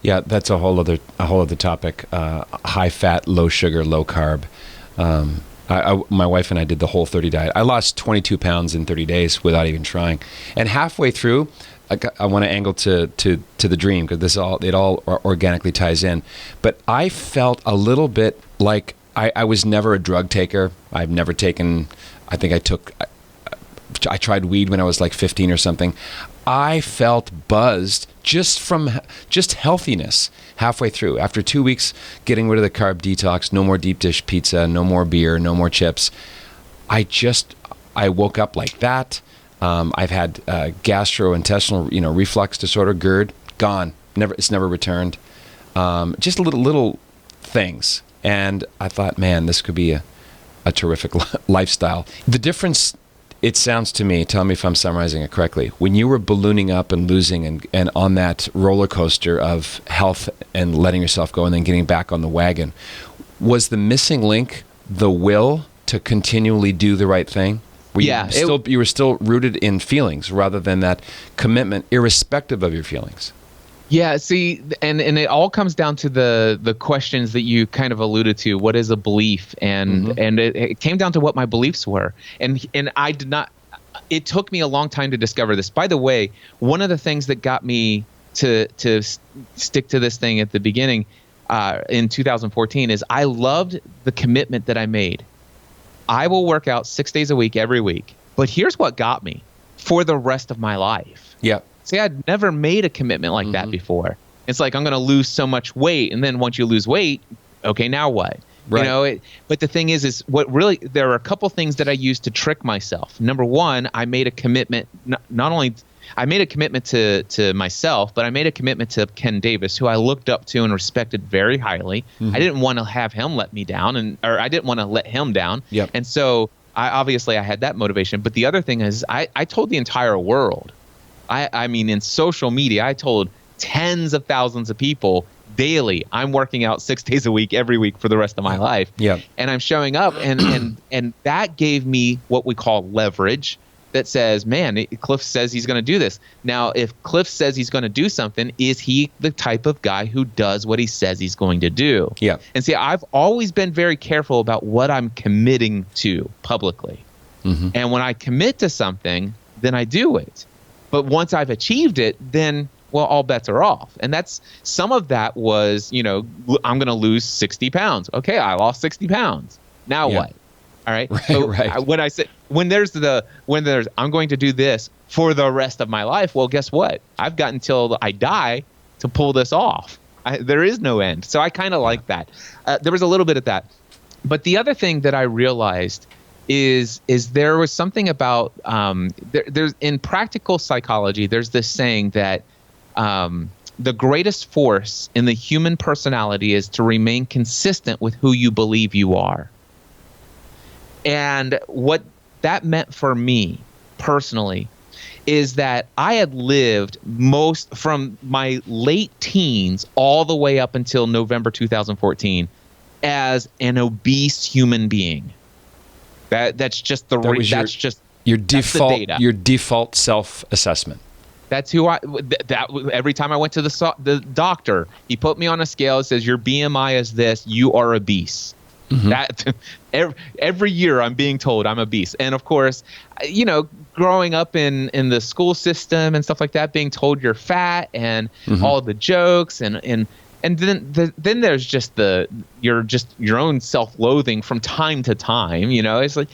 Yeah, that's a whole other topic. High fat, low sugar, low carb. My wife and I did the Whole30 diet. I lost 22 pounds in 30 days without even trying. And halfway through, I want to angle to the dream, because it all organically ties in. But I felt a little bit like I was never a drug taker. I've never taken. I tried weed when I was like 15 or something. I felt buzzed just healthiness halfway through. After 2 weeks getting rid of the carb detox, no more deep dish pizza, no more beer, no more chips. I woke up like that. I've had gastrointestinal, reflux disorder, GERD, gone. It's never returned. Just little things. And I thought, man, this could be a terrific lifestyle. The difference, it sounds to me, tell me if I'm summarizing it correctly, when you were ballooning up and losing and on that roller coaster of health and letting yourself go and then getting back on the wagon, was the missing link the will to continually do the right thing? You were still rooted in feelings rather than that commitment, irrespective of your feelings. Yeah, see, and it all comes down to the questions that you kind of alluded to. What is a belief? And it came down to what my beliefs were. And I did not. It took me a long time to discover this. By the way, one of the things that got me to stick to this thing at the beginning in 2014 is I loved the commitment that I made. I will work out 6 days a week every week. But here's what got me for the rest of my life. Yeah. See, I'd never made a commitment like that before. It's like, I'm going to lose so much weight. And then once you lose weight, okay, now what? Right. But the thing is there are a couple things that I used to trick myself. Number one, I made a commitment, not only I made a commitment to myself, but I made a commitment to Ken Davis, who I looked up to and respected very highly. I didn't want to have him let me down, or I didn't want to let him down. Yep. And so I had that motivation. But the other thing is I told the entire world. I mean, in social media, I told tens of thousands of people daily, I'm working out 6 days a week, every week for the rest of my life. Yeah. And I'm showing up, and that gave me what we call leverage that says, man, Cliff says he's going to do this. Now, if Cliff says he's going to do something, is he the type of guy who does what he says he's going to do? Yeah. And see, I've always been very careful about what I'm committing to publicly. And when I commit to something, then I do it. But once I've achieved it, then, well, all bets are off. And that's some of that was, I'm going to lose 60 pounds. Okay, I lost 60 pounds. Now what? All right. Right. When there's I'm going to do this for the rest of my life. Well, guess what? I've got until I die to pull this off. There is no end. So I kind of like that. There was a little bit of that. But the other thing that I realized is there was something about there's in practical psychology, there's this saying that the greatest force in the human personality is to remain consistent with who you believe you are. And what that meant for me personally is that I had lived most from my late teens all the way up until November 2014 as an obese human being. That's just the your default self-assessment. That's who every time I went to the doctor, he put me on a scale and says, your BMI is this, you are obese. That every year I'm being told I'm obese. And of course, growing up in the school system and stuff like that, being told you're fat and all the jokes and then there's just your own self-loathing from time to time. It's like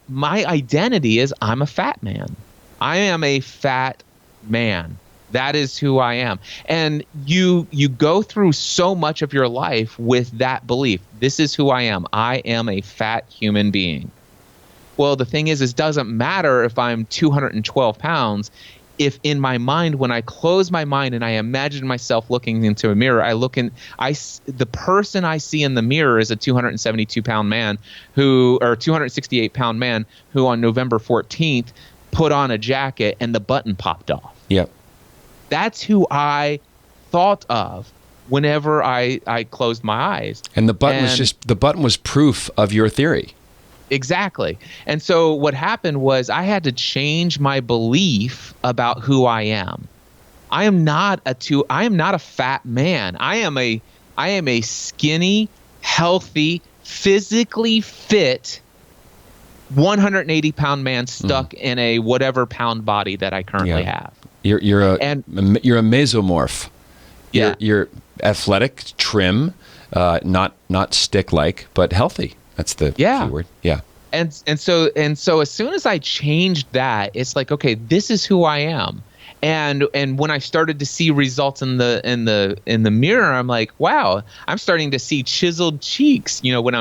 my identity is I'm a fat man. I am a fat man. That is who I am. And you go through so much of your life with that belief. This is who I am. I am a fat human being. Well, the thing is, it doesn't matter if I'm 212 pounds. If in my mind, when I close my mind and I imagine myself looking into a mirror, the person I see in the mirror is a 272-pound man or 268-pound man who on November 14th put on a jacket and the button popped off. Yep. That's who I thought of whenever I closed my eyes. And the button was proof of your theory. Exactly. And so what happened was I had to change my belief about who I am. I am not a fat man. I am a skinny, healthy, physically fit 180-pound man stuck in a whatever pound body that I currently have. You're a mesomorph. Yeah. You're athletic, trim, not stick-like, but healthy. That's the key word. Yeah. And so as soon as I changed that, it's like, okay, this is who I am. And when I started to see results in the mirror, I'm like, wow, I'm starting to see chiseled cheeks, when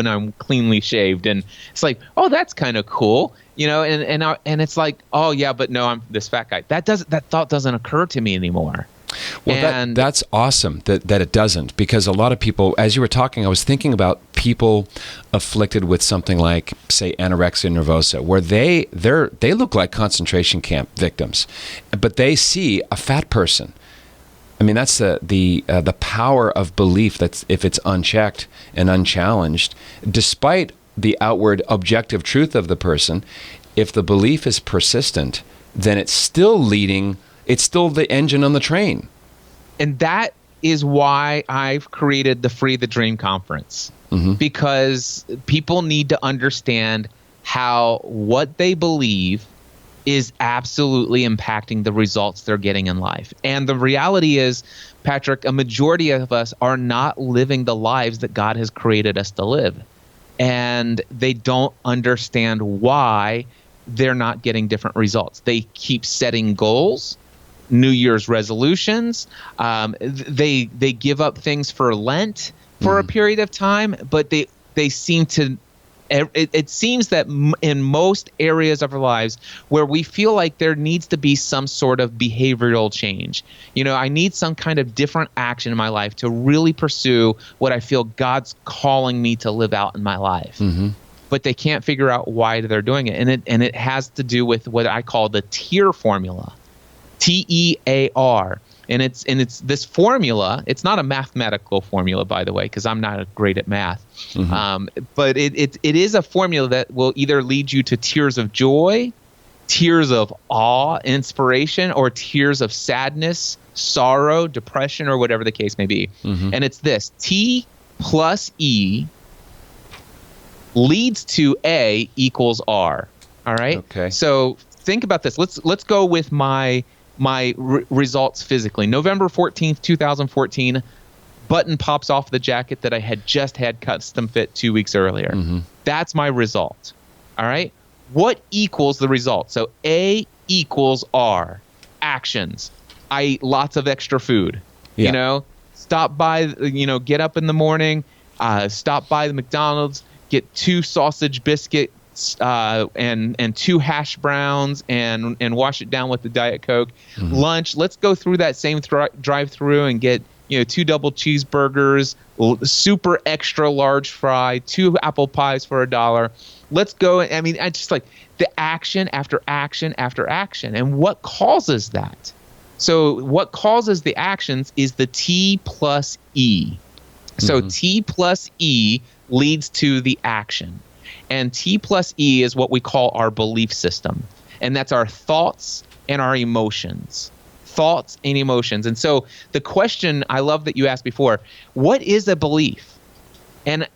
I'm cleanly shaved, and it's like, oh, that's kind of cool, and it's like, oh yeah, but no, I'm this fat guy. That thought doesn't occur to me anymore. Well, that's awesome that it doesn't, because a lot of people, as you were talking, I was thinking about people afflicted with something like, say, anorexia nervosa, where they look like concentration camp victims, but they see a fat person. I mean, that's the power of belief. That's if it's unchecked and unchallenged, despite the outward objective truth of the person. If the belief is persistent, then it's still leading. It's still the engine on the train. And that is why I've created the Free the Dream Conference, because people need to understand how what they believe is absolutely impacting the results they're getting in life. And the reality is, Patrick, a majority of us are not living the lives that God has created us to live. And they don't understand why they're not getting different results. They keep setting goals, New Year's resolutions. They give up things for Lent for a period of time, but they seem to. It seems that in most areas of our lives where we feel like there needs to be some sort of behavioral change, I need some kind of different action in my life to really pursue what I feel God's calling me to live out in my life. But they can't figure out why they're doing it, and it has to do with what I call the TEAR formula. TEAR. And it's this formula. It's not a mathematical formula, by the way, because I'm not great at math. But it is a formula that will either lead you to tears of joy, tears of awe, inspiration, or tears of sadness, sorrow, depression, or whatever the case may be. And it's this: T plus E leads to A equals R. All right. Okay. So think about this. Let's go with my results physically. November 14th, 2014, button pops off the jacket that I had just had custom fit 2 weeks earlier. That's my result. All right. What equals the result? So A equals R. Actions. I eat lots of extra food. Stop by, get up in the morning, stop by the McDonald's, get 2 sausage biscuits, and 2 hash browns, and wash it down with the Diet Coke. Lunch, let's go through that same drive-through and get 2 double cheeseburgers, super extra large fry, 2 apple pies for $1. Let's go. I mean, I just like the action after action after action. And what causes that? So what causes the actions is the T plus E. So T plus E leads to the action. And T plus E is what we call our belief system. And that's our thoughts and our emotions. Thoughts and emotions. And so the question I love that you asked before, what is a belief? And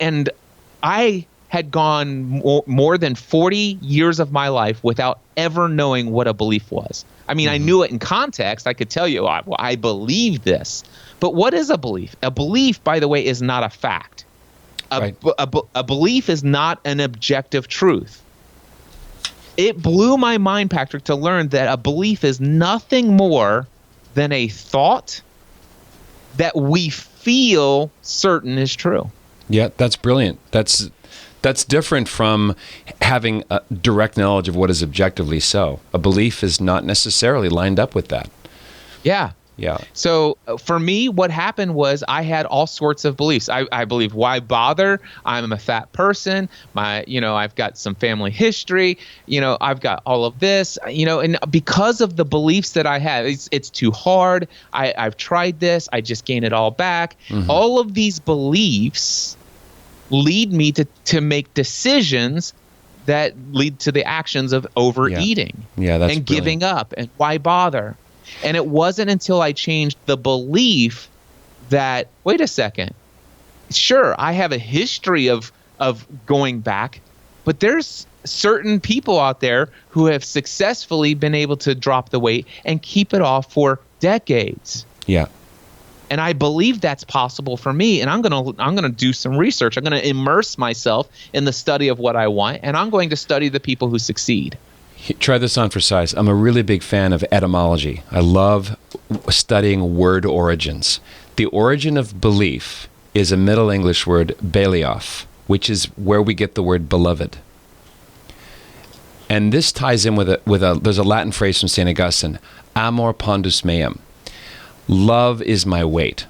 I had gone more than 40 years of my life without ever knowing what a belief was. I mean, I knew it in context. I could tell you, I believe this. But what is a belief? A belief, by the way, is not a fact. A belief is not an objective truth. It blew my mind, Patrick, to learn that a belief is nothing more than a thought that we feel certain is true. Yeah, that's brilliant. That's different from having a direct knowledge of what is objectively so. A belief is not necessarily lined up with that. Yeah. Yeah. So for me, what happened was I had all sorts of beliefs. I believe, why bother? I'm a fat person. I've got some family history. I've got all of this. And because of the beliefs that I had, it's too hard. I've tried this. I just gain it all back. All of these beliefs lead me to make decisions that lead to the actions of overeating Yeah, that's and brilliant. giving up. And why bother? And it wasn't until I changed the belief that, wait a second, sure, I have a history of going back, but there's certain people out there who have successfully been able to drop the weight and keep it off for decades. Yeah. And I believe that's possible for me. And I'm gonna do some research. I'm gonna immerse myself in the study of what I want, and I'm going to study the people who succeed. Try this on for size. I'm a really big fan of etymology. I love studying word origins. The origin of belief is a Middle English word, baleof, which is where we get the word beloved. And this ties in with there's a Latin phrase from St. Augustine, amor pondus meum. Love is my weight.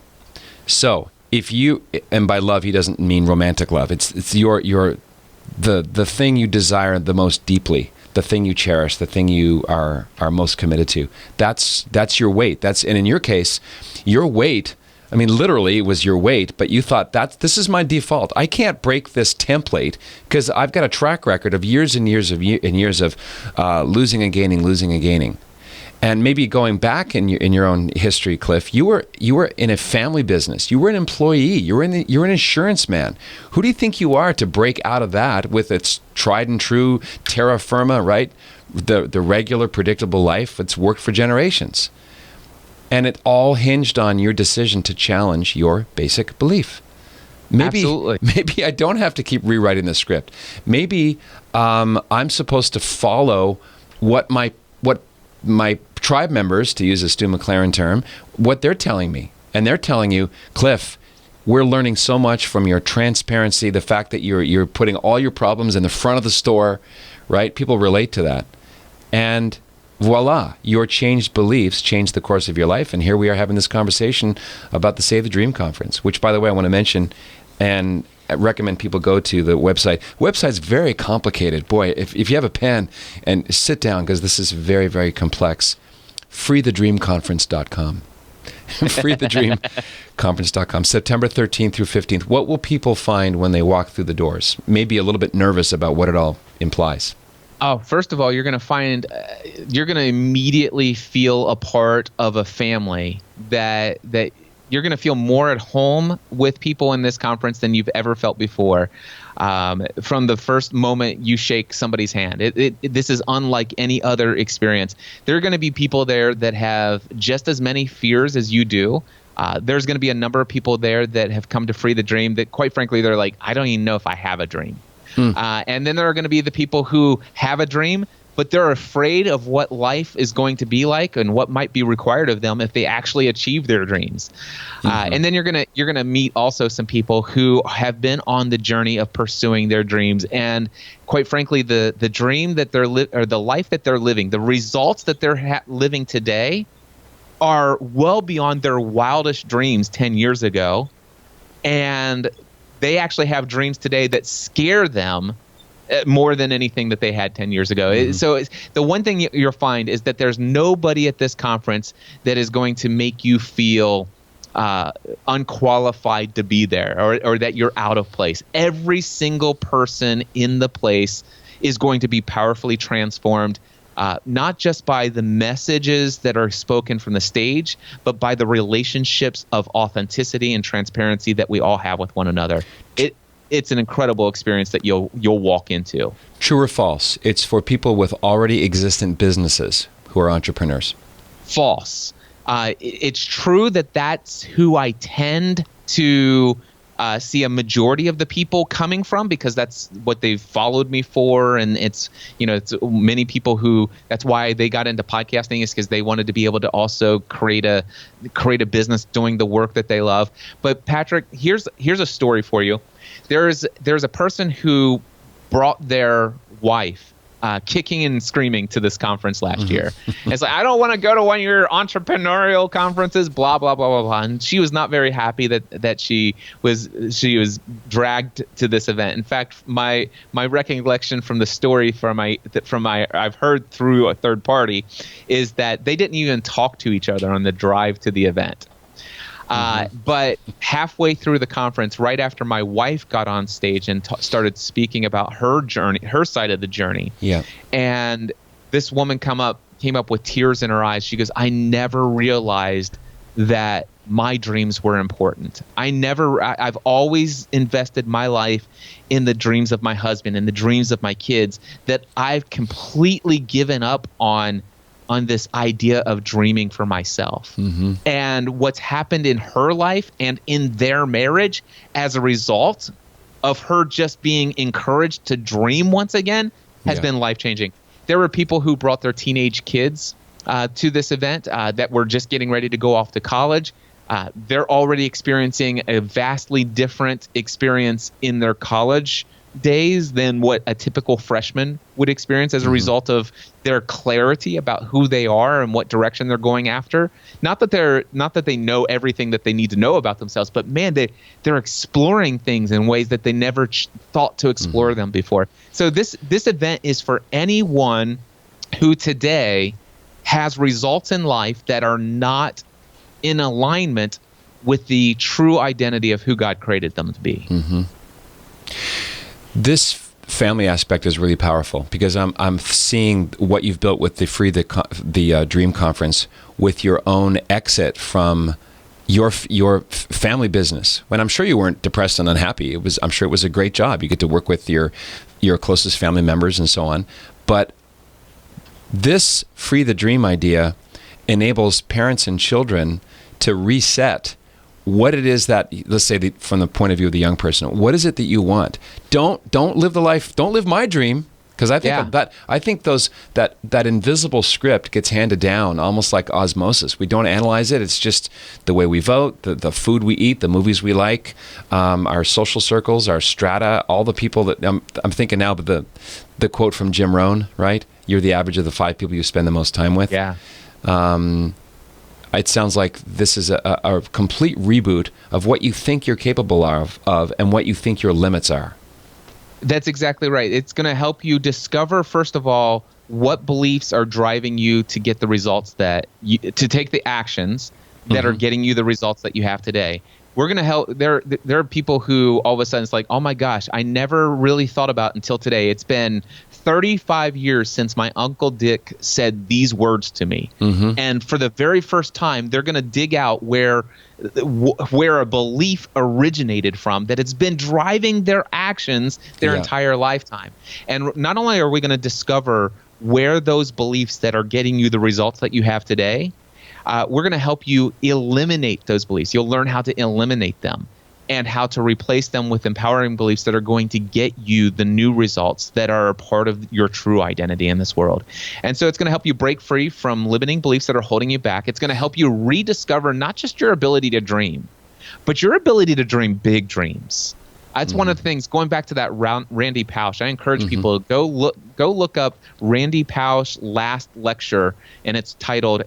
So if you, and by love he doesn't mean romantic love. It's the thing you desire the most deeply, the thing you cherish, the thing you are most committed to. That's your weight. And in your case, your weight, I mean, literally it was your weight, but you thought this is my default. I can't break this template because I've got a track record of years and years of losing and gaining. And maybe going back in your own history, Cliff, you were in a family business. You were an employee. You're an insurance man. Who do you think you are to break out of that with its tried and true terra firma, right? The regular, predictable life that's worked for generations. And it all hinged on your decision to challenge your basic belief. Absolutely. Maybe I don't have to keep rewriting the script. Maybe I'm supposed to follow what my tribe members, to use a Stu McLaren term, what they're telling me. And they're telling you, Cliff, we're learning so much from your transparency, the fact that you're putting all your problems in the front of the store, right? People relate to that. And voila, your changed beliefs changed the course of your life. And here we are having this conversation about the Save the Dream Conference, which, by the way, I want to mention and recommend people go to the website. Website's very complicated. Boy, if you have a pen and sit down, because this is very, very complex. freethedreamconference.com. freethedreamconference.com. September 13th through 15th. What will people find when they walk through the doors? Maybe a little bit nervous about what it all implies. Oh, first of all, you're going to immediately feel a part of a family that you're going to feel more at home with people in this conference than you've ever felt before. From the first moment you shake somebody's hand, this is unlike any other experience. There are going to be people there that have just as many fears as you do. There's going to be a number of people there that have come to Free the Dream that, quite frankly, they're like, I don't even know if I have a dream. And then there are going to be the people who have a dream, but they're afraid of what life is going to be like and what might be required of them if they actually achieve their dreams. And then you're gonna meet also some people who have been on the journey of pursuing their dreams, and quite frankly, the dream that they're or the life that they're living, the results that they're living today, are well beyond their wildest dreams 10 years ago, and they actually have dreams today that scare them more than anything that they had 10 years ago. So the one thing you'll find is that there's nobody at this conference that is going to make you feel unqualified to be there, or that you're out of place. Every single person in the place is going to be powerfully transformed, not just by the messages that are spoken from the stage, but by the relationships of authenticity and transparency that we all have with one another. It's an incredible experience that you'll walk into. True or false? It's for people with already existent businesses who are entrepreneurs. False. It's true that that's who I tend to see a majority of the people coming from, because that's what they've followed me for. And it's many people who, that's why they got into podcasting, is because they wanted to be able to also create a business doing the work that they love. But Patrick, here's a story for you. There's a person who brought their wife kicking and screaming to this conference last year. It's like, I don't want to go to one of your entrepreneurial conferences, blah, blah, blah, blah, blah. And she was not very happy that she was dragged to this event. In fact, my recollection from the story I've heard through a third party is that they didn't even talk to each other on the drive to the event. But halfway through the conference, right after my wife got on stage and started speaking about her journey, her side of the journey, and this woman came up with tears in her eyes. She goes, I never realized that my dreams were important. I've always invested my life in the dreams of my husband and the dreams of my kids, that I've completely given up on this idea of dreaming for myself. And what's happened in her life and in their marriage as a result of her just being encouraged to dream once again has been life-changing. There were people who brought their teenage kids to this event that were just getting ready to go off to college. They're already experiencing a vastly different experience in their college days than what a typical freshman would experience as a result of their clarity about who they are and what direction they're going after. Not that they know everything that they need to know about themselves, but man, they're exploring things in ways that they never thought to explore them before. So this event is for anyone who today has results in life that are not in alignment with the true identity of who God created them to be. This family aspect is really powerful, because I'm seeing what you've built with the Dream Conference, with your own exit from your family business. When I'm sure you weren't depressed and unhappy. I'm sure it was a great job. You get to work with your closest family members and so on. But this Free the Dream idea enables parents and children to reset what it is that, let's say, from the point of view of the young person, what is it that you want? Don't live the life. Don't live my dream, because I think that invisible script gets handed down almost like osmosis. We don't analyze it. It's just the way we vote, the food we eat, the movies we like, our social circles, our strata, all the people that I'm thinking now. But the quote from Jim Rohn, right? You're the average of the 5 people you spend the most time with. Yeah. It sounds like this is a complete reboot of what you think you're capable of and what you think your limits are. That's exactly right. It's going to help you discover, first of all, what beliefs are driving you to get the results to take the actions that are getting you the results that you have today. We're going to help. There are people who all of a sudden it's like, oh my gosh, I never really thought about until today. It's been 35 years since my Uncle Dick said these words to me. And for the very first time, they're going to dig out where a belief originated from, that it's been driving their actions their entire lifetime. And not only are we going to discover where those beliefs that are getting you the results that you have today, we're going to help you eliminate those beliefs. You'll learn how to eliminate them and how to replace them with empowering beliefs that are going to get you the new results that are a part of your true identity in this world. And so it's going to help you break free from limiting beliefs that are holding you back. It's going to help you rediscover not just your ability to dream, but your ability to dream big dreams. That's one of the things, going back to that Randy Pausch, I encourage people to go look up Randy Pausch's last lecture, and it's titled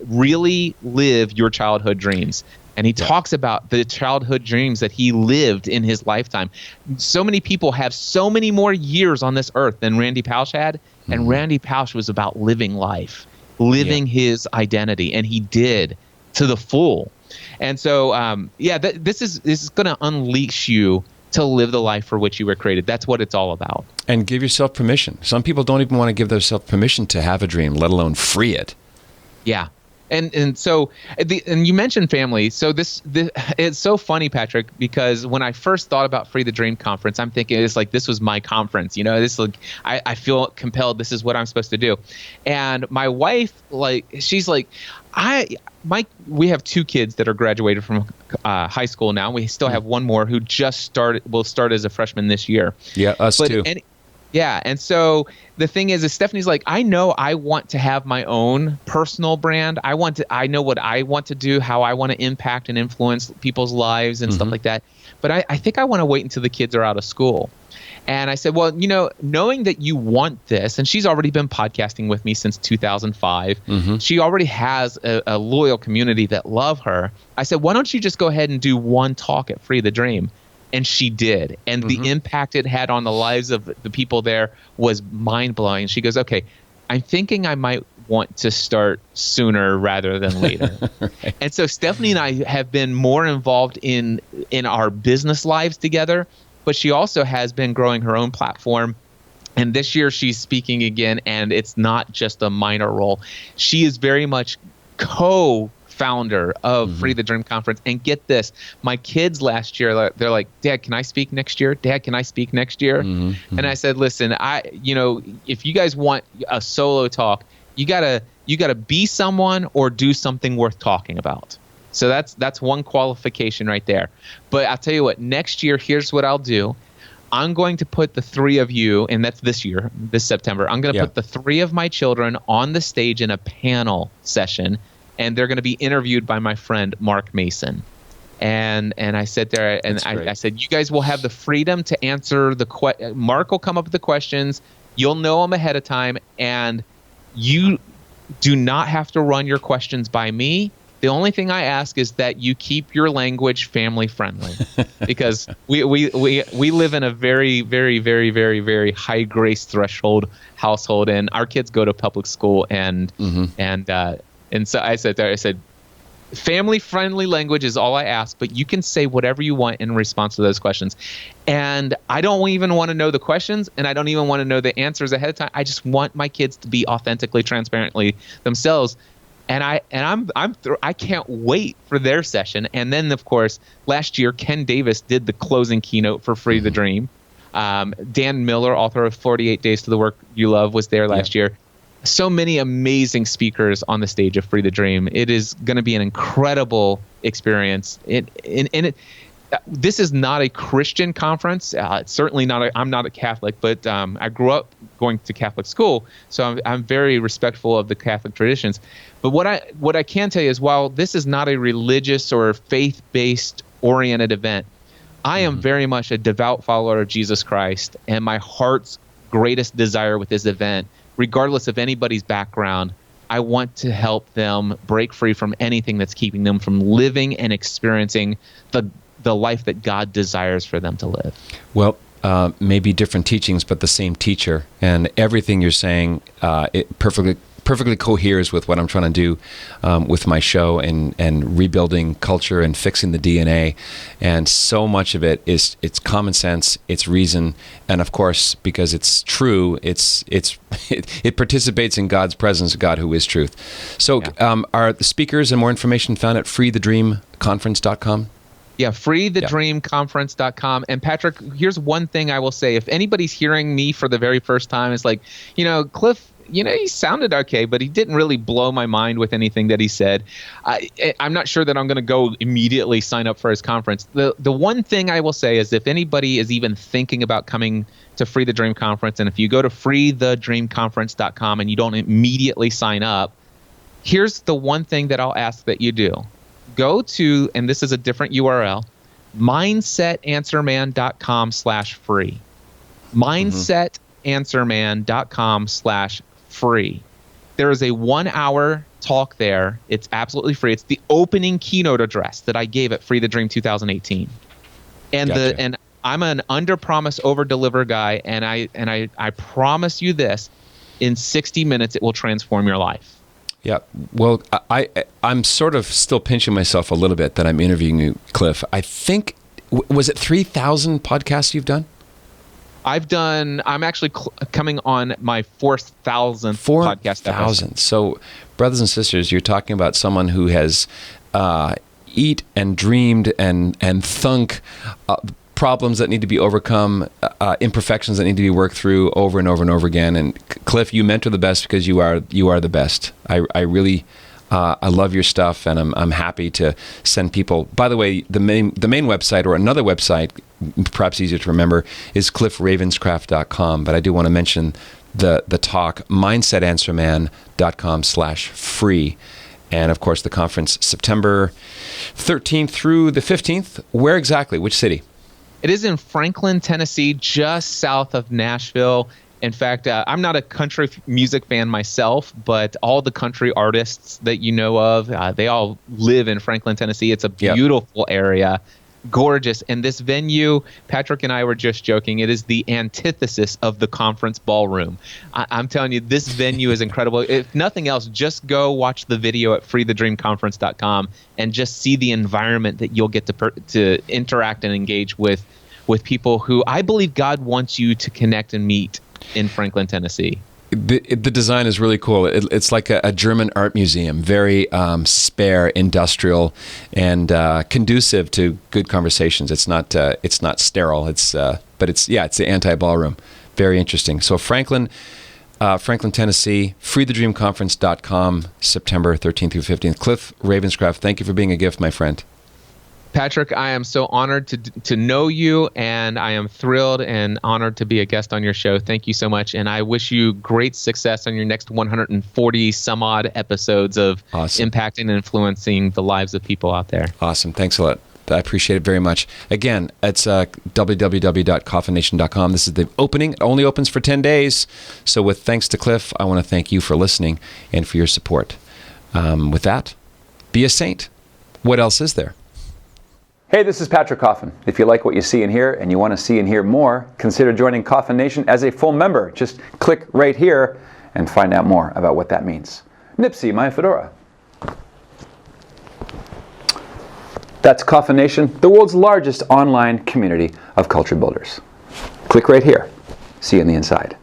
Really Live Your Childhood Dreams. And he talks about the childhood dreams that he lived in his lifetime. So many people have so many more years on this earth than Randy Pausch had. And Randy Pausch was about living life, living his identity. And he did, to the full. And so, this is going to unleash you to live the life for which you were created. That's what it's all about. And give yourself permission. Some people don't even want to give themselves permission to have a dream, let alone free it. Yeah. And so you mentioned family. So this it's so funny, Patrick, because when I first thought about Free the Dream Conference, I'm thinking it's like this was my conference. You know, I feel compelled. This is what I'm supposed to do. And my wife, she's like, we have 2 kids that are graduated from high school now. We still have one more who will start as a freshman this year. Yeah, us too. Yeah. And so the thing is Stephanie's like, I know I want to have my own personal brand. I know what I want to do, how I want to impact and influence people's lives and stuff like that. But I think I want to wait until the kids are out of school. And I said, well, knowing that you want this, and she's already been podcasting with me since 2005. She already has a loyal community that love her. I said, why don't you just go ahead and do one talk at Free the Dream? And she did. And the impact it had on the lives of the people there was mind-blowing. She goes, okay, I'm thinking I might want to start sooner rather than later. Right. And so Stephanie and I have been more involved in our business lives together, but she also has been growing her own platform. And this year she's speaking again, and it's not just a minor role. She is very much co-founder of Free the Dream Conference. And get this, my kids last year, they're like, Dad, can I speak next year? Dad, can I speak next year? And I said, listen, if you guys want a solo talk, you gotta be someone or do something worth talking about. So that's one qualification right there. But I'll tell you what, next year, here's what I'll do. I'm going to put the three of you, and that's this year, this September, I'm going to put the three of my children on the stage in a panel session, and they're going to be interviewed by my friend Mark Mason. And I said there, and I said, you guys will have the freedom to answer Mark will come up with the questions. You'll know them ahead of time, and you do not have to run your questions by me. The only thing I ask is that you keep your language family friendly, because we live in a very, very, very, very, very high grace threshold household, and our kids go to public school, and so I said, family friendly language is all I ask, but you can say whatever you want in response to those questions. And I don't even want to know the questions, and I don't even want to know the answers ahead of time. I just want my kids to be authentically, transparently themselves. And I can't wait for their session. And then, of course, last year, Ken Davis did the closing keynote for Free the Dream. Dan Miller, author of 48 Days to the Work You Love, was there last year. So many amazing speakers on the stage of Free the Dream. It is going to be an incredible experience. This is not a Christian conference. It's certainly not. I'm not a Catholic, but I grew up going to Catholic school, so I'm very respectful of the Catholic traditions. But what I can tell you is, while this is not a religious or faith-based oriented event, I am very much a devout follower of Jesus Christ, and my heart's greatest desire with this event, regardless of anybody's background, I want to help them break free from anything that's keeping them from living and experiencing the life that God desires for them to live. Well, maybe different teachings, but the same teacher. And everything you're saying, it perfectly coheres with what I'm trying to do with my show and rebuilding culture and fixing the DNA. And so much of it it's common sense, it's reason, and of course, because it's true, it participates in God's presence, God who is truth. So are the speakers and more information found at freethedreamconference.com? Yeah, freethedreamconference.com. And Patrick, here's one thing I will say. If anybody's hearing me for the very first time, it's like, Cliff, he sounded okay, but he didn't really blow my mind with anything that he said. I'm not sure that I'm going to go immediately sign up for his conference. The one thing I will say is, if anybody is even thinking about coming to Free the Dream Conference, and if you go to freethedreamconference.com and you don't immediately sign up, here's the one thing that I'll ask that you do. Go to, and this is a different URL, mindsetanswerman.com/free. Mindsetanswerman.com/free. There is a 1-hour talk there. It's absolutely free. It's the opening keynote address that I gave at Free the Dream 2018. And gotcha. And I'm an under promise, over deliver guy, and I promise you this: in 60 minutes it will transform your life. Yeah, well, I'm sort of still pinching myself a little bit that I'm interviewing you, Cliff. I think, was it 3,000 podcasts you've done? I'm actually coming on my 4,000th podcast episode. 4,000. So, brothers and sisters, you're talking about someone who has eat and dreamed and thunk problems that need to be overcome, imperfections that need to be worked through over and over and over again. And Cliff, you mentor the best because you are the best. I really I love your stuff, and I'm happy to send people. By the way, the main website, or another website, perhaps easier to remember, is cliffravenscraft.com. But I do want to mention the talk, mindsetanswerman.com/free. And of course, the conference, September 13th through the 15th. Where exactly? Which city? It is in Franklin, Tennessee, just south of Nashville. In fact, I'm not a country music fan myself, but all the country artists that you know of, they all live in Franklin, Tennessee. It's a beautiful area. gorgeous. And this venue, Patrick and I were just joking, it is the antithesis of the conference ballroom. I'm telling you, this venue is incredible. If nothing else, just go watch the video at freethedreamconference.com and just see the environment that you'll get to interact and engage with people who I believe God wants you to connect and meet in Franklin, Tennessee. The design is really cool. It's like a German art museum, very spare, industrial, and conducive to good conversations. It's not sterile. But it's the anti-ballroom. Very interesting. So Franklin, Tennessee, freethedreamconference.com, September 13th through 15th. Cliff Ravenscraft, thank you for being a gift, my friend. Patrick, I am so honored to know you, and I am thrilled and honored to be a guest on your show. Thank you so much, and I wish you great success on your next 140 some odd episodes of impacting and influencing the lives of people out there. Awesome. Thanks a lot. I appreciate it very much. Again, it's www.coffinnation.com. This is the opening. It only opens for 10 days. So with thanks to Cliff, I want to thank you for listening and for your support. With that, be a saint. What else is there? Hey, this is Patrick Coffin. If you like what you see and hear and you want to see and hear more, consider joining Coffin Nation as a full member. Just click right here and find out more about what that means. Nipsey, my fedora. That's Coffin Nation, the world's largest online community of culture builders. Click right here. See you on the inside.